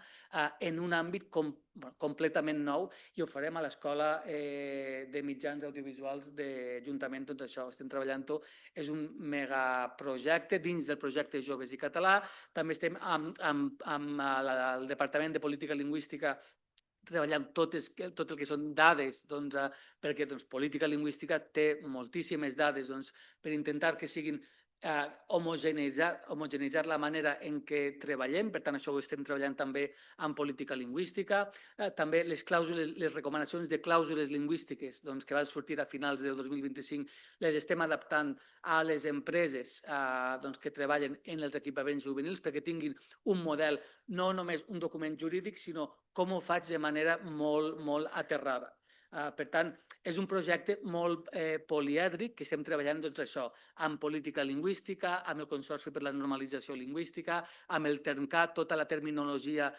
en un àmbit completament nou, i ho farem a l'Escola de Mitjans Audiovisuals d'Ajuntament. Doncs això, estem treballant-ho, és un megaprojecte dins del projecte Joves i Català. També estem amb el Departament de Política Lingüística treballant tot el que són dades, perquè política lingüística té moltíssimes dades per intentar que siguin homogeneitzar la manera en què treballem. Per tant, això ho estem treballant també en política lingüística. També les recomanacions de clàusules lingüístiques que van sortir a finals del 2025 les estem adaptant a les empreses que treballen en els equipaments juvenils perquè tinguin un model, no només un document jurídic, sinó com ho faig de manera molt, molt aterrada. Per tant, és un projecte molt polièdric que estem treballant això, amb política lingüística, amb el Consorci per la Normalització Lingüística, amb el TERMCAT, tota la terminologia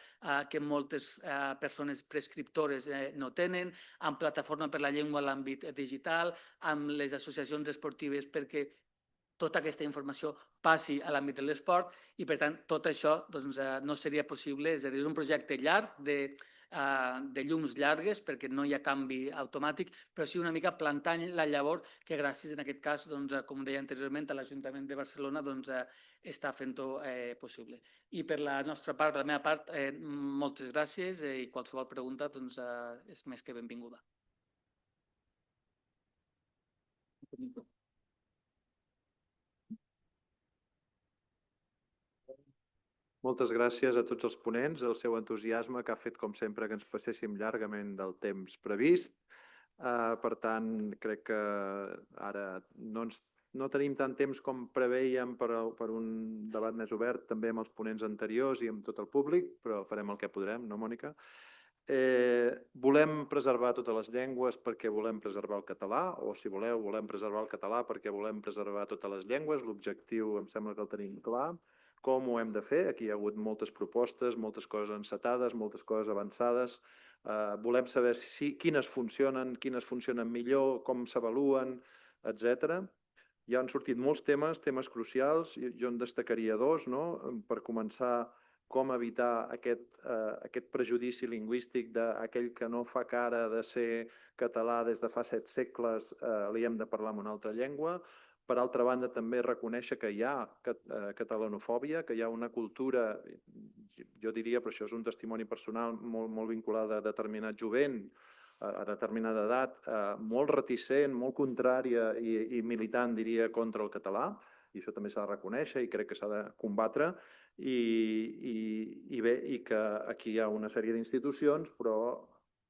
que moltes persones prescriptores no tenen, amb Plataforma per la Llengua en l'àmbit digital, amb les associacions esportives perquè tota aquesta informació passi a l'àmbit de l'esport i, per tant, tot això no seria possible. És a dir, és un projecte llarg de llums llargues perquè no hi ha canvi automàtic, però sí una mica plantant la llavor que gràcies, en aquest cas, com deia anteriorment, a l'Ajuntament de Barcelona està fent-ho possible. I per la nostra part, per la meva part, moltes gràcies i qualsevol pregunta és més que benvinguda. Moltes gràcies a tots els ponents, el seu entusiasme que ha fet, com sempre, que ens passéssim llargament del temps previst. Per tant, crec que ara no tenim tant temps com preveiem per un debat més obert, també amb els ponents anteriors i amb tot el públic, però farem el que podrem, no, Mònica? Volem preservar totes les llengües perquè volem preservar el català, o si voleu, volem preservar el català perquè volem preservar totes les llengües. L'objectiu em sembla que el tenim clar. Com ho hem de fer? Aquí hi ha hagut moltes propostes, moltes coses encetades, moltes coses avançades. Volem saber quines funcionen millor, com s'avaluen, etc. Ja han sortit molts temes crucials. Jo en destacaria dos. Per començar, com evitar aquest prejudici lingüístic d'aquell que no fa cara de ser català des de fa 7 segles, li hem de parlar en una altra llengua. Per altra banda, també reconèixer que hi ha catalanofòbia, que hi ha una cultura, jo diria, però això és un testimoni personal molt vinculat a determinat jovent, a determinada edat, molt reticent, molt contrària i militant, diria, contra el català, i això també s'ha de reconèixer i crec que s'ha de combatre, i que aquí hi ha una sèrie d'institucions, però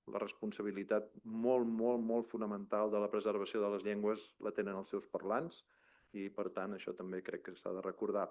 la responsabilitat molt fonamental de la preservació de les llengües la tenen els seus parlants, i per tant això també crec que s'ha de recordar.